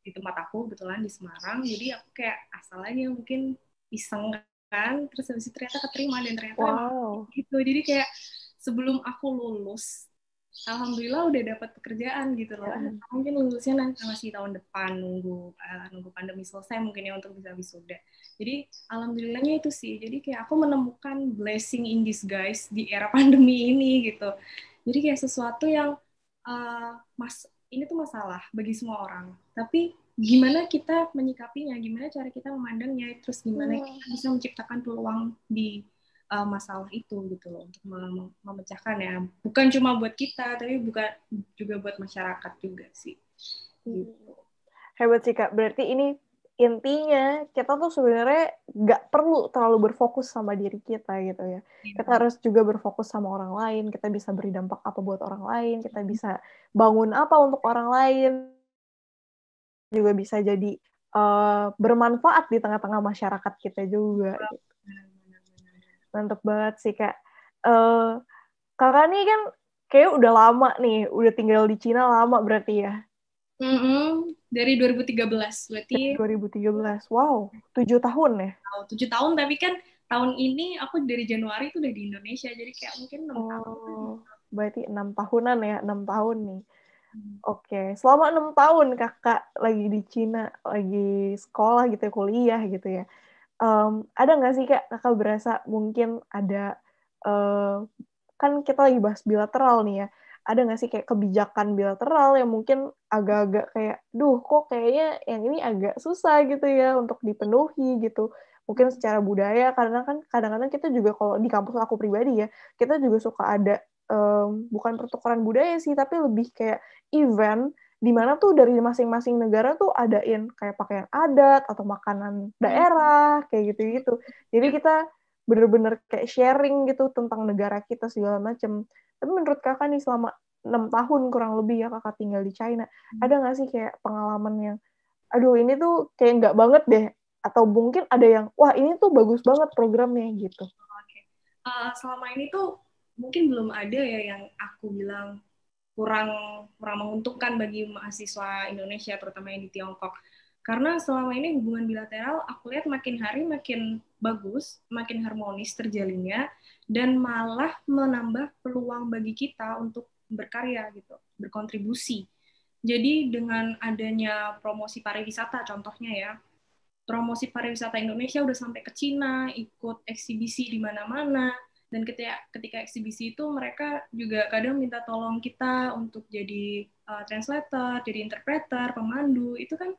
tempat aku, kebetulan di Semarang. Jadi aku kayak asal aja mungkin iseng kan, terus habis itu ternyata keterima, dan ternyata emang gitu. Jadi kayak sebelum aku lulus, alhamdulillah udah dapat pekerjaan gitu loh. Mungkin lulusnya nanti masih tahun depan, nunggu pandemi selesai mungkin ya untuk bisa wisuda. Jadi alhamdulillahnya itu sih. Jadi kayak aku menemukan blessing in disguise di era pandemi ini gitu. Jadi kayak sesuatu yang ini tuh masalah bagi semua orang. Tapi gimana kita menyikapinya, gimana cara kita memandangnya, terus gimana kita bisa menciptakan peluang di masalah itu gitu loh, untuk memecahkan ya, bukan cuma buat kita tapi juga buat masyarakat juga sih gitu. Hebat sih Kak, berarti ini intinya kita tuh sebenarnya nggak perlu terlalu berfokus sama diri kita gitu ya. Kita harus juga berfokus sama orang lain, kita bisa beri dampak apa buat orang lain, kita bisa bangun apa untuk orang lain, juga bisa jadi bermanfaat di tengah-tengah masyarakat kita juga. Gitu. Mantap banget sih Kak. Kakak nih kan Kayaknya udah lama nih, udah tinggal di Cina lama berarti ya. Dari 2013, berarti 2013. Wow, 7 tahun ya? 7 tahun, tapi kan tahun ini aku dari Januari tuh udah di Indonesia, jadi kayak mungkin 6 tahun. Oh, berarti 6 tahunan ya, 6 tahun nih. Hmm. Oke, selama 6 tahun kakak lagi di Cina, lagi sekolah gitu ya, kuliah gitu ya. Ada nggak sih kak, kakak berasa mungkin ada, uh, kan kita lagi bahas bilateral nih ya, ada nggak sih kayak kebijakan bilateral yang mungkin agak-agak kayak, duh kok kayaknya yang ini agak susah gitu ya untuk dipenuhi gitu. Mungkin secara budaya, karena kan kadang-kadang kita juga kalau di kampus aku pribadi ya, kita juga suka ada, bukan pertukaran budaya sih, tapi lebih kayak event di mana tuh dari masing-masing negara tuh adain kayak pakaian adat atau makanan daerah kayak gitu-gitu. Jadi Ya. kita bener-bener kayak sharing gitu tentang negara kita segala macam. Tapi menurut kakak nih selama 6 tahun kurang lebih ya kakak tinggal di China, ada nggak sih kayak pengalaman yang, aduh ini tuh kayak nggak banget deh, atau mungkin ada yang, wah ini tuh bagus banget programnya gitu. Oke. Selama ini tuh mungkin belum ada ya yang aku bilang kurang kurang menguntungkan bagi mahasiswa Indonesia, terutama yang di Tiongkok. Karena selama ini hubungan bilateral aku lihat makin hari makin bagus, makin harmonis terjalinnya, dan malah menambah peluang bagi kita untuk berkarya gitu, berkontribusi. Jadi dengan adanya promosi pariwisata contohnya ya, promosi pariwisata Indonesia udah sampai ke Cina, ikut eksibisi di mana-mana, dan ketika eksibisi itu mereka juga kadang minta tolong kita untuk jadi translator, jadi interpreter, pemandu. Itu kan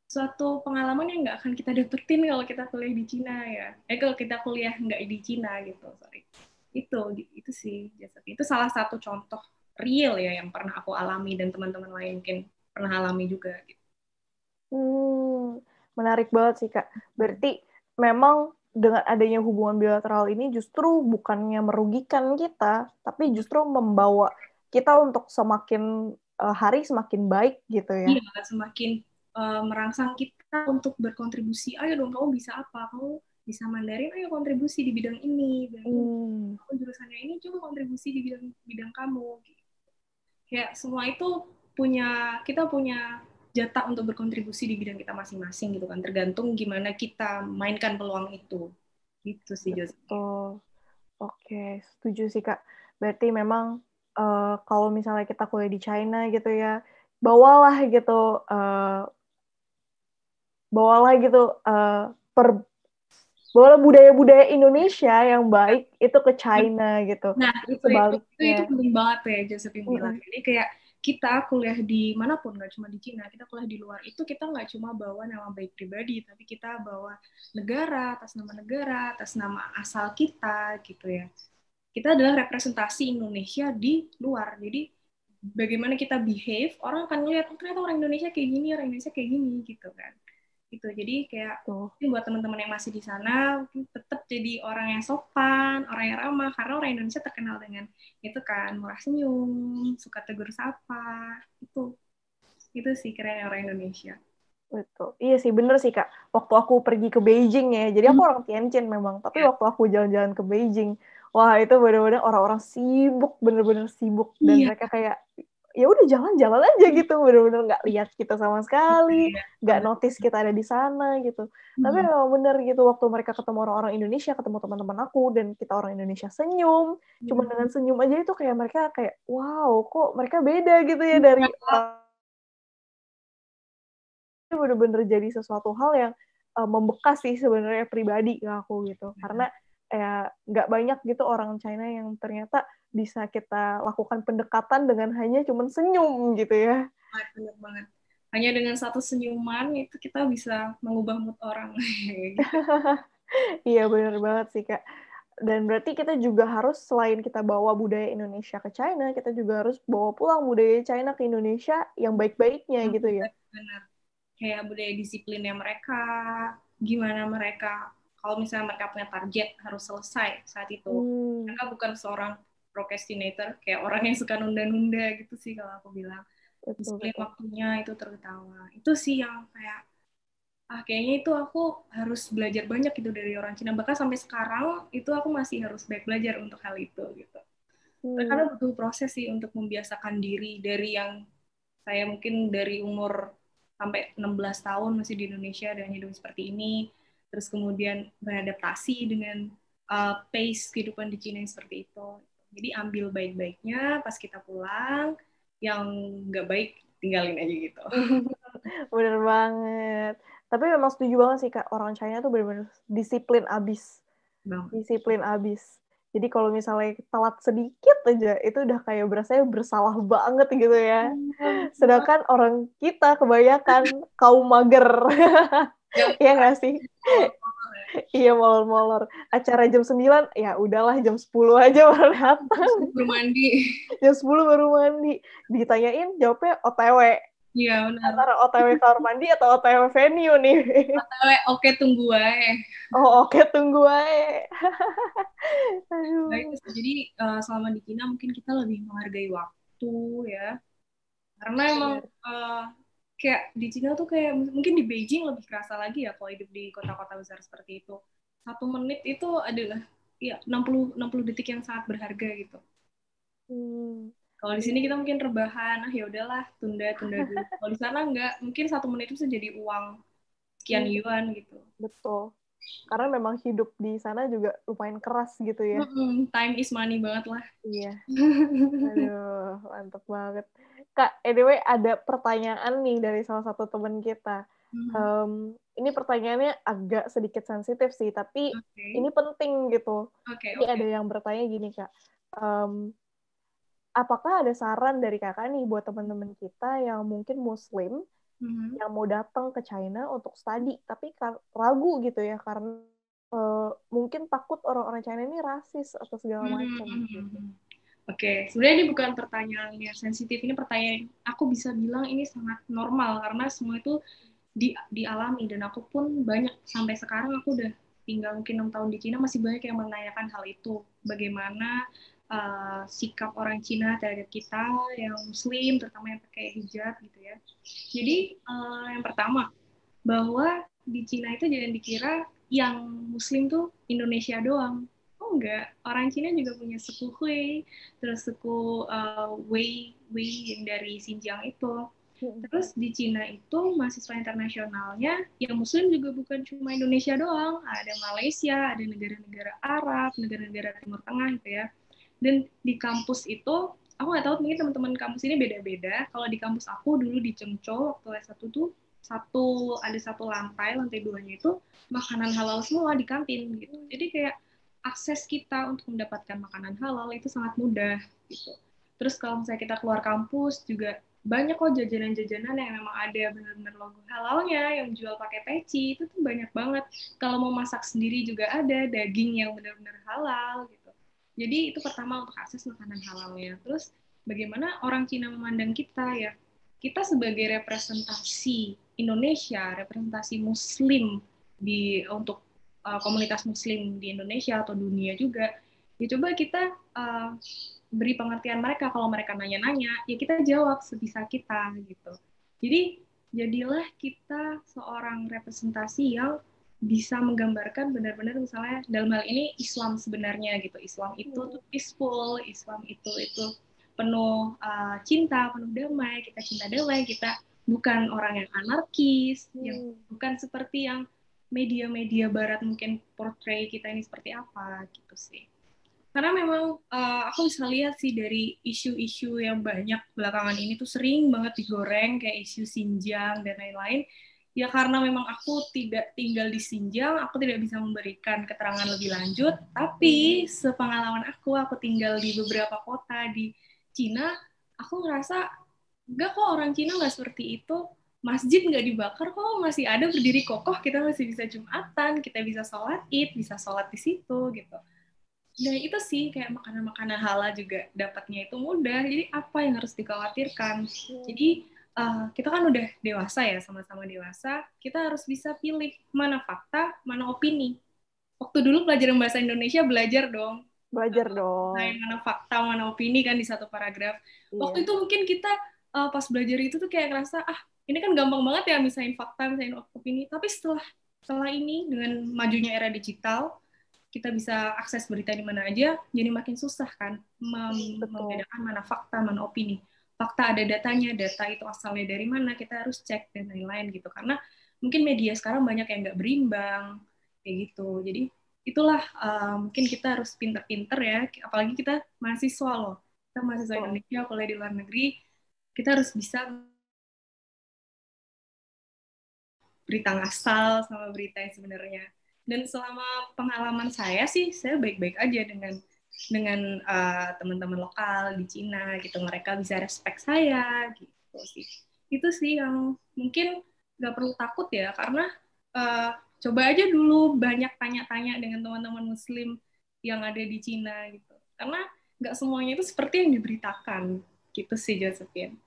suatu pengalaman yang nggak akan kita dapetin kalau kita kuliah di Cina ya. Kalau kita kuliah nggak di Cina gitu, sorry. Itu sih, itu salah satu contoh real ya yang pernah aku alami dan teman-teman lain mungkin pernah alami juga. Gitu. Menarik banget sih Kak. Berarti memang dengan adanya hubungan bilateral ini justru bukannya merugikan kita, tapi justru membawa kita untuk semakin hari semakin baik gitu ya. Iya, semakin merangsang kita untuk berkontribusi. Ayo dong, kamu bisa apa? Kamu bisa Mandarin, ayo kontribusi di bidang ini, bidang ini. Hmm, Kamu jurusannya ini, coba kontribusi di bidang bidang kamu. Kayak semua itu kita punya jatah untuk berkontribusi di bidang kita masing-masing gitu kan. Tergantung gimana kita mainkan peluang itu. Gitu sih, Josephine. betul. Oke, setuju sih Kak. Berarti memang kalau misalnya kita kuliah di China gitu ya, bawalah gitu, uh, bawalah gitu per bawalah budaya-budaya Indonesia yang baik itu ke China gitu. Nah, Terus itu sebaliknya. penting banget ya Josephine bilang. Mm-mm. Jadi kayak kita kuliah di manapun, nggak cuma di Cina, kita kuliah di luar itu kita nggak cuma bawa nama baik pribadi, tapi kita bawa negara, atas nama asal kita gitu ya. Kita adalah representasi Indonesia di luar. Jadi bagaimana kita behave, orang akan ngeliat, oh, ternyata orang Indonesia kayak gini, orang Indonesia kayak gini gitu kan. Gitu. Jadi kayak Tuh. buat teman-teman yang masih di sana tetap jadi orang yang sopan, orang yang ramah, karena orang Indonesia terkenal dengan itu kan murah senyum, suka tegur sapa, itu sih kerennya orang Indonesia. Betul. Iya sih, bener sih Kak. Waktu aku pergi ke Beijing ya, jadi aku orang Tianjin memang, tapi Ya. waktu aku jalan-jalan ke Beijing, wah itu bener-bener orang-orang sibuk, bener-bener sibuk, dan Iya, mereka kayak, ya udah jalan-jalan aja gitu, bener-bener nggak lihat kita sama sekali, iya, nggak benar. notice kita ada di sana gitu. Tapi Hmm. memang bener gitu, waktu mereka ketemu orang-orang Indonesia, ketemu teman-teman aku, dan kita orang Indonesia senyum, cuma dengan senyum aja itu kayak mereka kayak, wow, kok mereka beda gitu ya dari orang, bener-bener jadi sesuatu hal yang membekas sih sebenarnya pribadi ke aku gitu, karena ya nggak banyak gitu orang China yang ternyata bisa kita lakukan pendekatan dengan hanya cuman senyum gitu ya. Benar banget. Hanya dengan satu senyuman itu kita bisa mengubah mood orang gitu. Iya bener banget sih Kak. Dan berarti kita juga harus, selain kita bawa budaya Indonesia ke China, kita juga harus bawa pulang budaya China ke Indonesia yang baik-baiknya gitu ya. Benar. Kayak budaya disiplinnya mereka, gimana mereka, kalau misalnya mereka punya target harus selesai saat itu. Hmm, Mereka bukan seorang procrastinator, kayak orang yang suka nunda-nunda gitu sih kalau aku bilang. betul Disiplin betul. waktunya itu terutama. Itu sih yang kayak, kayaknya itu aku harus belajar banyak gitu dari orang Cina. Bahkan sampai sekarang itu aku masih harus baik belajar untuk hal itu gitu. Karena butuh proses sih untuk membiasakan diri dari yang saya mungkin dari umur sampai 16 tahun masih di Indonesia dan hidup seperti ini, terus kemudian beradaptasi dengan pace kehidupan di Cina yang seperti itu. Jadi ambil baik-baiknya pas kita pulang, yang nggak baik tinggalin aja gitu. Bener banget. Tapi memang setuju banget sih Kak, orang China tuh bener-bener disiplin abis. Bang. Disiplin abis. Jadi kalau misalnya telat sedikit aja, itu udah kayak berasa bersalah banget gitu ya. Sedangkan orang kita kebanyakan kaum mager. Iya nggak sih? Iya, molor-molor. Acara jam 9, ya udahlah jam 10 aja baru datang. Baru mandi. Jam 10 baru mandi. Ditanyain, jawabnya OTW. Iya, benar. Antara OTW kamar mandi atau OTW venue nih. OTW, oke tunggu aja. Oh, oke, tunggu aja. Aduh. Nah, itu sih. Jadi selama di Cina mungkin kita lebih menghargai waktu ya. Karena emang kayak di Cina tuh kayak mungkin di Beijing lebih kerasa lagi ya kalau hidup di kota-kota besar seperti itu. 1 menit itu adalah ya 60 detik yang sangat berharga gitu. Kalau di sini kita mungkin rebahan, ya udahlah tunda dulu. Kalau di sana enggak, mungkin 1 menit itu bisa jadi uang sekian yuan gitu. Betul. Karena memang hidup di sana juga lumayan keras gitu ya. Time is money banget lah. Iya. Aduh, mantep banget. Kak, anyway ada pertanyaan nih dari salah satu teman kita. Ini pertanyaannya agak sedikit sensitif sih, tapi ini penting gitu. Jadi ada yang bertanya gini, Kak. Apakah ada saran dari Kakak nih buat teman-teman kita yang mungkin Muslim, yang mau datang ke China untuk study, tapi ragu gitu ya, karena mungkin takut orang-orang China ini rasis atau segala macam. Gitu. Oke, sebenarnya ini bukan pertanyaan yang sensitif, ini pertanyaan aku bisa bilang ini sangat normal karena semua itu dialami dan aku pun banyak sampai sekarang aku udah tinggal mungkin 6 tahun di Cina masih banyak yang menanyakan hal itu, bagaimana sikap orang Cina terhadap kita yang Muslim, terutama yang pakai hijab gitu ya. Jadi yang pertama bahwa di Cina itu jangan dikira yang Muslim tuh Indonesia doang. Oh enggak, orang Cina juga punya suku Hui, terus suku Wei yang dari Xinjiang itu. Terus di Cina itu mahasiswa internasionalnya yang Muslim juga bukan cuma Indonesia doang, ada Malaysia, ada negara-negara Arab, negara-negara Timur Tengah gitu ya. Dan di kampus itu, aku nggak tahu mungkin teman-teman kampus ini beda-beda. Kalau di kampus aku dulu di Chengzhou waktu S1 tuh ada satu lantai 2-nya itu makanan halal semua di kantin gitu. Jadi kayak akses kita untuk mendapatkan makanan halal itu sangat mudah gitu. Terus kalau misalnya kita keluar kampus juga banyak kok jajanan-jajanan yang memang ada benar-benar logo halalnya, yang jual pakai peci, itu tuh banyak banget. Kalau mau masak sendiri juga ada daging yang benar-benar halal gitu. Jadi itu pertama untuk akses makanan halalnya. Terus bagaimana orang Cina memandang kita ya? Kita sebagai representasi Indonesia, representasi Muslim untuk komunitas Muslim di Indonesia atau dunia juga, ya coba kita beri pengertian mereka. Kalau mereka nanya-nanya, ya kita jawab sebisa kita gitu. Jadi jadilah kita seorang representasi yang bisa menggambarkan benar-benar misalnya dalam hal ini Islam sebenarnya gitu. Islam itu tuh peaceful, Islam itu penuh cinta, penuh damai, kita cinta damai, kita bukan orang yang anarkis, yang bukan seperti yang media-media barat mungkin portray kita ini seperti apa gitu sih. Karena memang aku bisa lihat sih dari isu-isu yang banyak belakangan ini tuh sering banget digoreng kayak isu Xinjiang dan lain-lain. Ya karena memang aku tidak tinggal di Xinjiang, aku tidak bisa memberikan keterangan lebih lanjut. Tapi sepengalaman aku tinggal di beberapa kota di Cina, aku ngerasa enggak kok orang Cina nggak seperti itu. Masjid nggak dibakar kok, masih ada berdiri kokoh, kita masih bisa Jumatan, kita bisa sholat Id, bisa sholat di situ gitu. Dan itu sih kayak makanan-makanan halal juga dapatnya itu mudah. Jadi apa yang harus dikhawatirkan? Jadi kita kan udah dewasa ya, sama-sama dewasa. Kita harus bisa pilih mana fakta, mana opini. Waktu dulu pelajaran bahasa Indonesia belajar dong. Belajar dong. Mana fakta, mana opini kan di satu paragraf. Waktu itu mungkin kita pas belajar itu tuh kayak ngerasa, ini kan gampang banget ya misahin fakta, misahin opini. Tapi setelah ini dengan majunya era digital, kita bisa akses berita di mana aja, jadi makin susah kan Betul. membedakan mana fakta, mana opini. Fakta ada datanya, data itu asalnya dari mana, kita harus cek dan lain-lain gitu. Karena mungkin media sekarang banyak yang nggak berimbang, kayak gitu. Jadi itulah mungkin kita harus pinter-pinter ya, apalagi kita mahasiswa loh. Kita mahasiswa Betul. Indonesia, kuliah di luar negeri, kita harus bisa berita ngasal sama berita yang sebenarnya. Dan selama pengalaman saya sih, saya baik-baik aja dengan teman-teman lokal di Cina gitu. Mereka bisa respect saya gitu sih. Itu sih yang mungkin nggak perlu takut ya, karena coba aja dulu banyak tanya-tanya dengan teman-teman Muslim yang ada di Cina gitu. Karena nggak semuanya itu seperti yang diberitakan gitu sih, Josephine.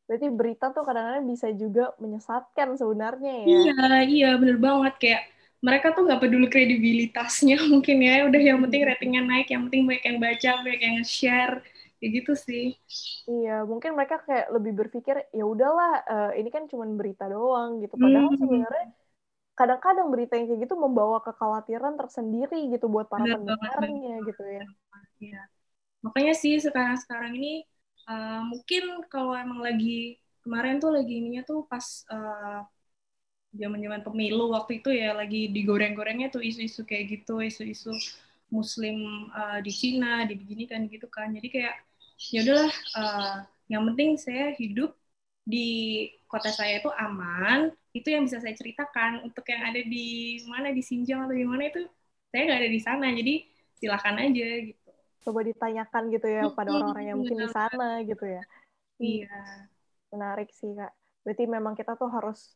Berarti berita tuh kadang-kadang bisa juga menyesatkan sebenarnya ya. Iya, iya bener banget kayak mereka tuh nggak peduli kredibilitasnya mungkin ya, udah yang penting ratingnya naik, yang penting banyak yang baca, banyak yang share, kayak gitu sih. Iya, mungkin mereka kayak lebih berpikir ya udahlah, ini kan cuma berita doang gitu. Padahal Hmm, sebenarnya kadang-kadang berita yang kayak gitu membawa kekhawatiran tersendiri gitu buat para bener banget, bener pendengarnya gitu ya. banget. Iya. Makanya sih sekarang-sekarang ini mungkin kalau emang lagi kemarin tuh lagi ininya tuh pas zaman-zaman pemilu waktu itu ya lagi digoreng-gorengnya tuh isu-isu kayak gitu, isu-isu Muslim di Cina, dibeginikan gitu kan. Jadi kayak ya udahlah, yang penting saya hidup di kota saya itu aman, itu yang bisa saya ceritakan. Untuk yang ada di mana di Xinjiang atau di mana itu saya nggak ada di sana, jadi silakan aja gitu. Coba ditanyakan gitu ya pada orang-orang yang mungkin di Benar. sana gitu ya. Iya, Menarik sih, Kak. Berarti memang kita tuh harus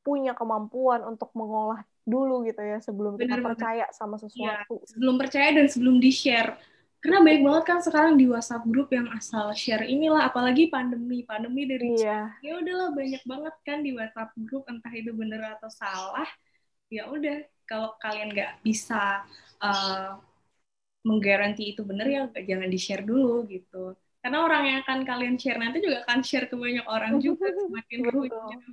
punya kemampuan untuk mengolah dulu gitu ya sebelum kita benar banget. percaya sama Iya, sesuatu. sebelum percaya dan sebelum di-share. Karena banyak banget kan sekarang di WhatsApp grup yang asal share inilah, apalagi pandemi dari Cina. Iya, Ya udahlah banyak banget kan di WhatsApp grup, entah itu bener atau salah. Ya udah, kalau kalian nggak bisa uh, menggaranti itu bener ya jangan di-share dulu gitu. Karena orang yang akan kalian share nanti juga akan share ke banyak orang juga, semakin betul. kehujaman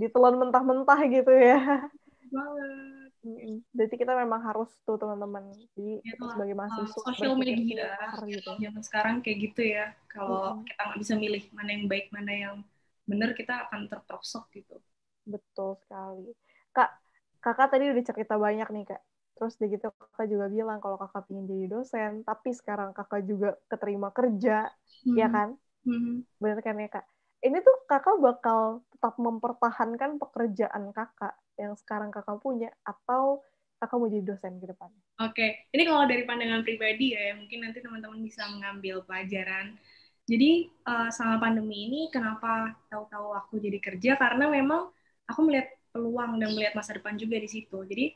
Ditelan mentah-mentah gitu ya. banget. Berarti kita memang harus tuh teman-teman. Jadi kita Itulah sebagai mahasiswa sosial berpikir media pintar gitu. zaman sekarang kayak gitu ya. Kalau Mm-mm. kita nggak bisa milih mana yang baik, mana yang benar, kita akan terperosok gitu. Betul sekali. Kak, kakak tadi udah cerita banyak nih, Kak. Terus di gitu kakak juga bilang kalau kakak ingin jadi dosen, tapi sekarang kakak juga keterima kerja, ya Hmm. kan? Hmm. Bener kan ya, Kak? Ini tuh kakak bakal tetap mempertahankan pekerjaan kakak yang sekarang kakak punya, atau kakak mau jadi dosen ke depannya? Oke, ini kalau dari pandangan pribadi ya, mungkin nanti teman-teman bisa mengambil pelajaran. Jadi sama pandemi ini kenapa tahu-tahu aku jadi kerja karena memang aku melihat peluang dan melihat masa depan juga di situ. Jadi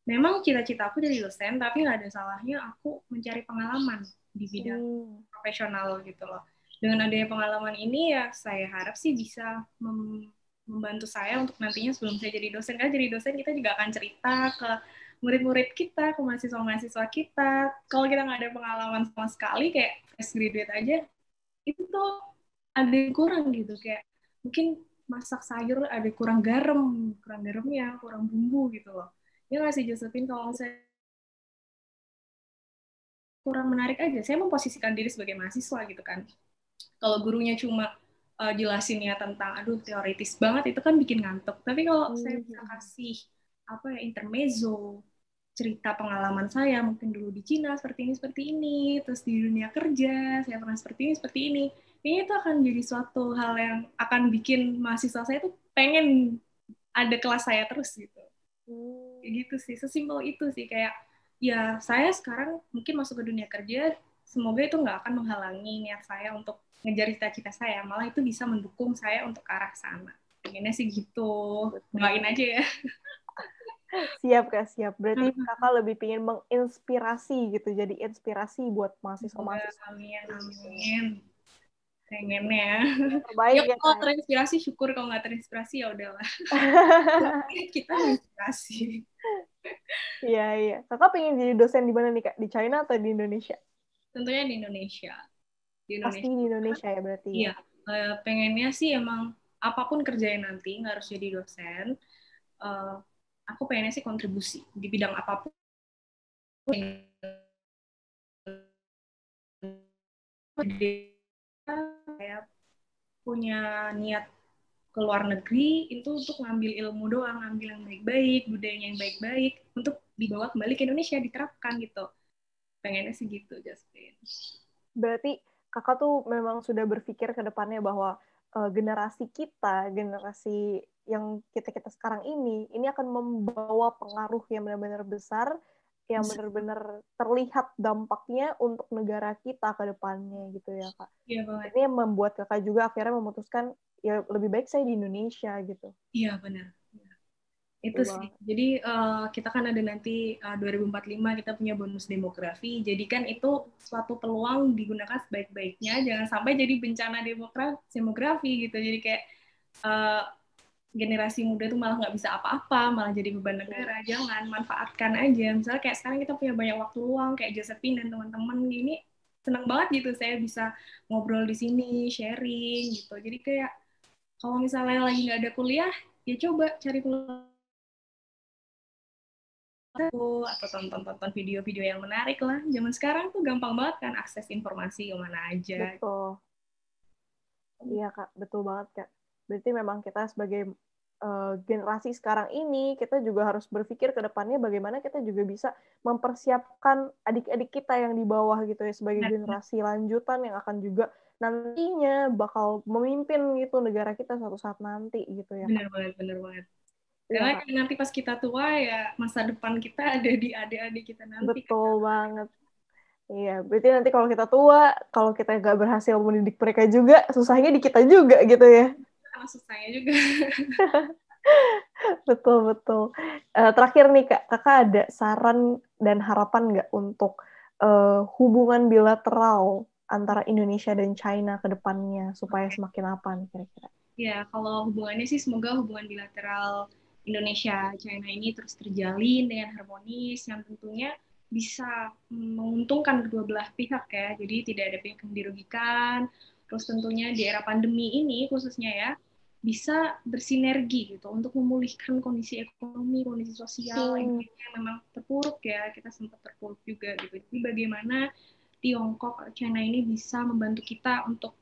memang cita-cita aku jadi dosen, tapi nggak ada salahnya aku mencari pengalaman di bidang Hmm. profesional gitu loh. Dengan adanya pengalaman ini ya saya harap sih bisa membantu saya untuk nantinya sebelum saya jadi dosen. Kan jadi dosen kita juga akan cerita ke murid-murid kita, ke mahasiswa-mahasiswa kita. Kalau kita nggak ada pengalaman sama sekali, kayak fresh graduate aja, itu tuh ada yang kurang gitu. Kayak mungkin masak sayur ada kurang garamnya, kurang bumbu gitu loh. Ya nggak sih Josephine, kalau saya kurang menarik aja. Saya memposisikan diri sebagai mahasiswa gitu kan. Kalau gurunya cuma jelasinnya tentang aduh teoritis banget itu kan bikin ngantuk. Tapi kalau saya bisa Hmm. kasih apa ya intermezzo, cerita pengalaman saya mungkin dulu di Cina seperti ini, terus di dunia kerja saya pernah seperti ini. Kayaknya itu akan jadi suatu hal yang akan bikin mahasiswa saya tuh pengen ada kelas saya terus gitu. Kayak Hmm. gitu sih, sesimpel itu sih kayak ya saya sekarang mungkin masuk ke dunia kerja, semoga itu nggak akan menghalangi niat saya untuk ngejar cita-cita saya, malah itu bisa mendukung saya untuk ke arah sana. Pengennya sih gitu, doain Betul. aja ya. Siap, Kak, siap. Berarti kakak lebih ingin menginspirasi gitu, jadi inspirasi buat Semoga mahasiswa-mahasiswa amin, gitu. amin. Pengennya. Yang Ya terbaik ya, kalau Kak. terinspirasi syukur, kalau nggak terinspirasi ya udahlah. Kita menginspirasi. Iya, iya. Kakak pengen jadi dosen di mana nih, Kak? Di China atau di Indonesia? Tentunya di Indonesia. Di Pasti Indonesia. di Indonesia ya berarti ya. Iya, pengennya sih emang apapun kerjanya nanti nggak harus jadi dosen. Eh, aku pengennya sih kontribusi di bidang apapun. Saya punya niat ke luar negeri itu untuk ngambil ilmu doang, ngambil yang baik-baik, budayanya yang baik-baik, untuk dibawa kembali ke Indonesia, diterapkan gitu. Pengennya sih gitu, Justin. Berarti kakak tuh memang sudah berpikir ke depannya bahwa generasi kita, generasi yang kita sekarang ini akan membawa pengaruh yang benar-benar besar, yang benar-benar terlihat dampaknya untuk negara kita ke depannya gitu ya Kak. Iya banget. Ini yang membuat kakak juga akhirnya memutuskan ya lebih baik saya di Indonesia gitu. Iya benar. Itu Betul sih. banget. Jadi kita kan ada nanti 2045 kita punya bonus demografi. Jadi kan itu suatu peluang digunakan sebaik-baiknya. Jangan sampai jadi bencana demografi gitu. Jadi kayak uh, generasi muda tuh malah nggak bisa apa-apa, malah jadi beban negara. Jangan, manfaatkan aja. Misalnya kayak sekarang kita punya banyak waktu luang, kayak Josephine dan teman-teman gini, senang banget gitu saya bisa ngobrol di sini, sharing gitu. Jadi kayak kalau misalnya lagi nggak ada kuliah, ya coba cari peluang atau tonton video-video yang menarik lah. Zaman sekarang tuh gampang banget kan akses informasi kemana aja. Betul. Iya Kak, betul banget Kak. Berarti memang kita sebagai generasi sekarang ini, kita juga harus berpikir ke depannya bagaimana kita juga bisa mempersiapkan adik-adik kita yang di bawah gitu ya, sebagai generasi lanjutan yang akan juga nantinya bakal memimpin gitu negara kita suatu saat nanti gitu ya Kak. Bener banget, bener banget. Iya Karena Kak. nanti pas kita tua ya masa depan kita ada di adik-adik kita nanti. Betul banget. Iya, berarti nanti kalau kita tua, kalau kita nggak berhasil mendidik mereka juga, susahnya di kita juga gitu ya. Maksud saya juga. Betul. Terakhir nih Kak, kakak ada saran dan harapan nggak untuk hubungan bilateral antara Indonesia dan China ke depannya supaya semakin apa nih kira-kira? Ya, kalau hubungannya sih semoga hubungan bilateral Indonesia-China ini terus terjalin dengan harmonis yang tentunya bisa menguntungkan kedua belah pihak ya. Jadi tidak ada pihak yang dirugikan. Terus tentunya di era pandemi ini khususnya ya bisa bersinergi gitu untuk memulihkan kondisi ekonomi, kondisi sosial Indonesia yang memang terpuruk ya. Kita sempat terpuruk juga gitu. Jadi bagaimana Tiongkok, China ini bisa membantu kita untuk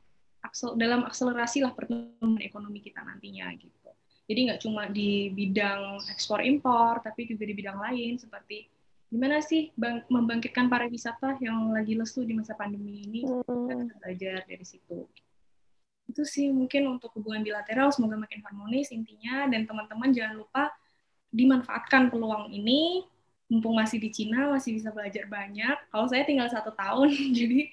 dalam akselerasi lah pertumbuhan ekonomi kita nantinya gitu. Jadi nggak cuma di bidang ekspor impor, tapi juga di bidang lain seperti gimana sih membangkitkan pariwisata yang lagi lesu di masa pandemi ini. Kita bisa belajar dari situ. Itu sih mungkin untuk hubungan bilateral semoga makin harmonis intinya, dan teman-teman jangan lupa dimanfaatkan peluang ini, mumpung masih di Cina masih bisa belajar banyak. Kalau saya tinggal 1 tahun jadi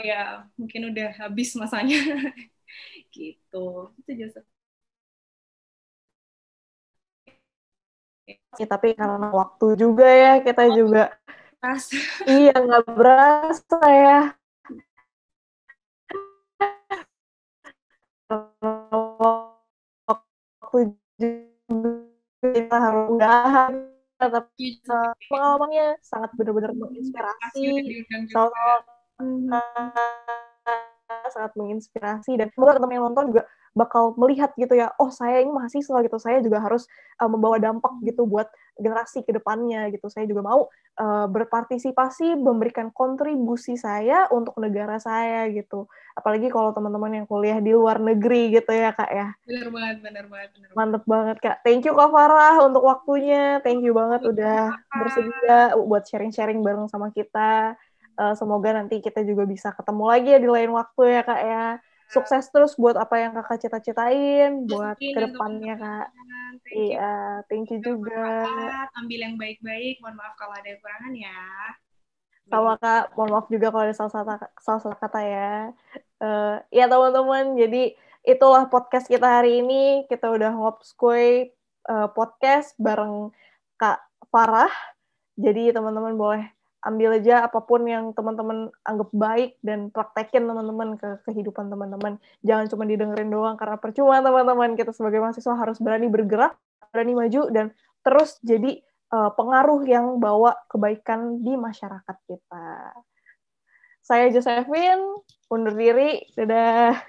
ya mungkin udah habis masanya. Gitu itu Joseph. Ya, tapi karena waktu juga ya, kita juga iya nggak berasa ya. Waktu juga kita harus udahan, tapi pengalamannya sangat benar-benar menginspirasi. Sama-sama sangat menginspirasi, dan semoga teman-teman yang nonton juga bakal melihat gitu ya, oh saya ini mahasiswa gitu, saya juga harus membawa dampak gitu buat generasi ke depannya gitu. Saya juga mau berpartisipasi, memberikan kontribusi saya untuk negara saya gitu. Apalagi kalau teman-teman yang kuliah di luar negeri gitu ya Kak ya. Bener banget. Mantep banget Kak. Thank you Kak Farah untuk waktunya. Thank you banget udah bersedia buat sharing-sharing bareng sama kita. Semoga nanti kita juga bisa ketemu lagi ya di lain waktu ya Kak ya. Sukses terus buat apa yang Kakak cita-citain buat kedepannya Kak. Iya, thank you juga. Ambil yang baik-baik. Mohon maaf kalau ada kekurangan ya. Sama Kak, mohon maaf juga kalau ada salah kata ya. Ya teman-teman, jadi itulah podcast kita hari ini. Kita udah ngopskoy podcast bareng Kak Farah. Jadi teman-teman boleh ambil aja apapun yang teman-teman anggap baik dan praktekin teman-teman ke kehidupan teman-teman. Jangan cuma didengerin doang, karena percuma teman-teman. Kita sebagai mahasiswa harus berani bergerak, berani maju, dan terus jadi pengaruh yang bawa kebaikan di masyarakat kita. Saya Josephine, undur diri. Dadah.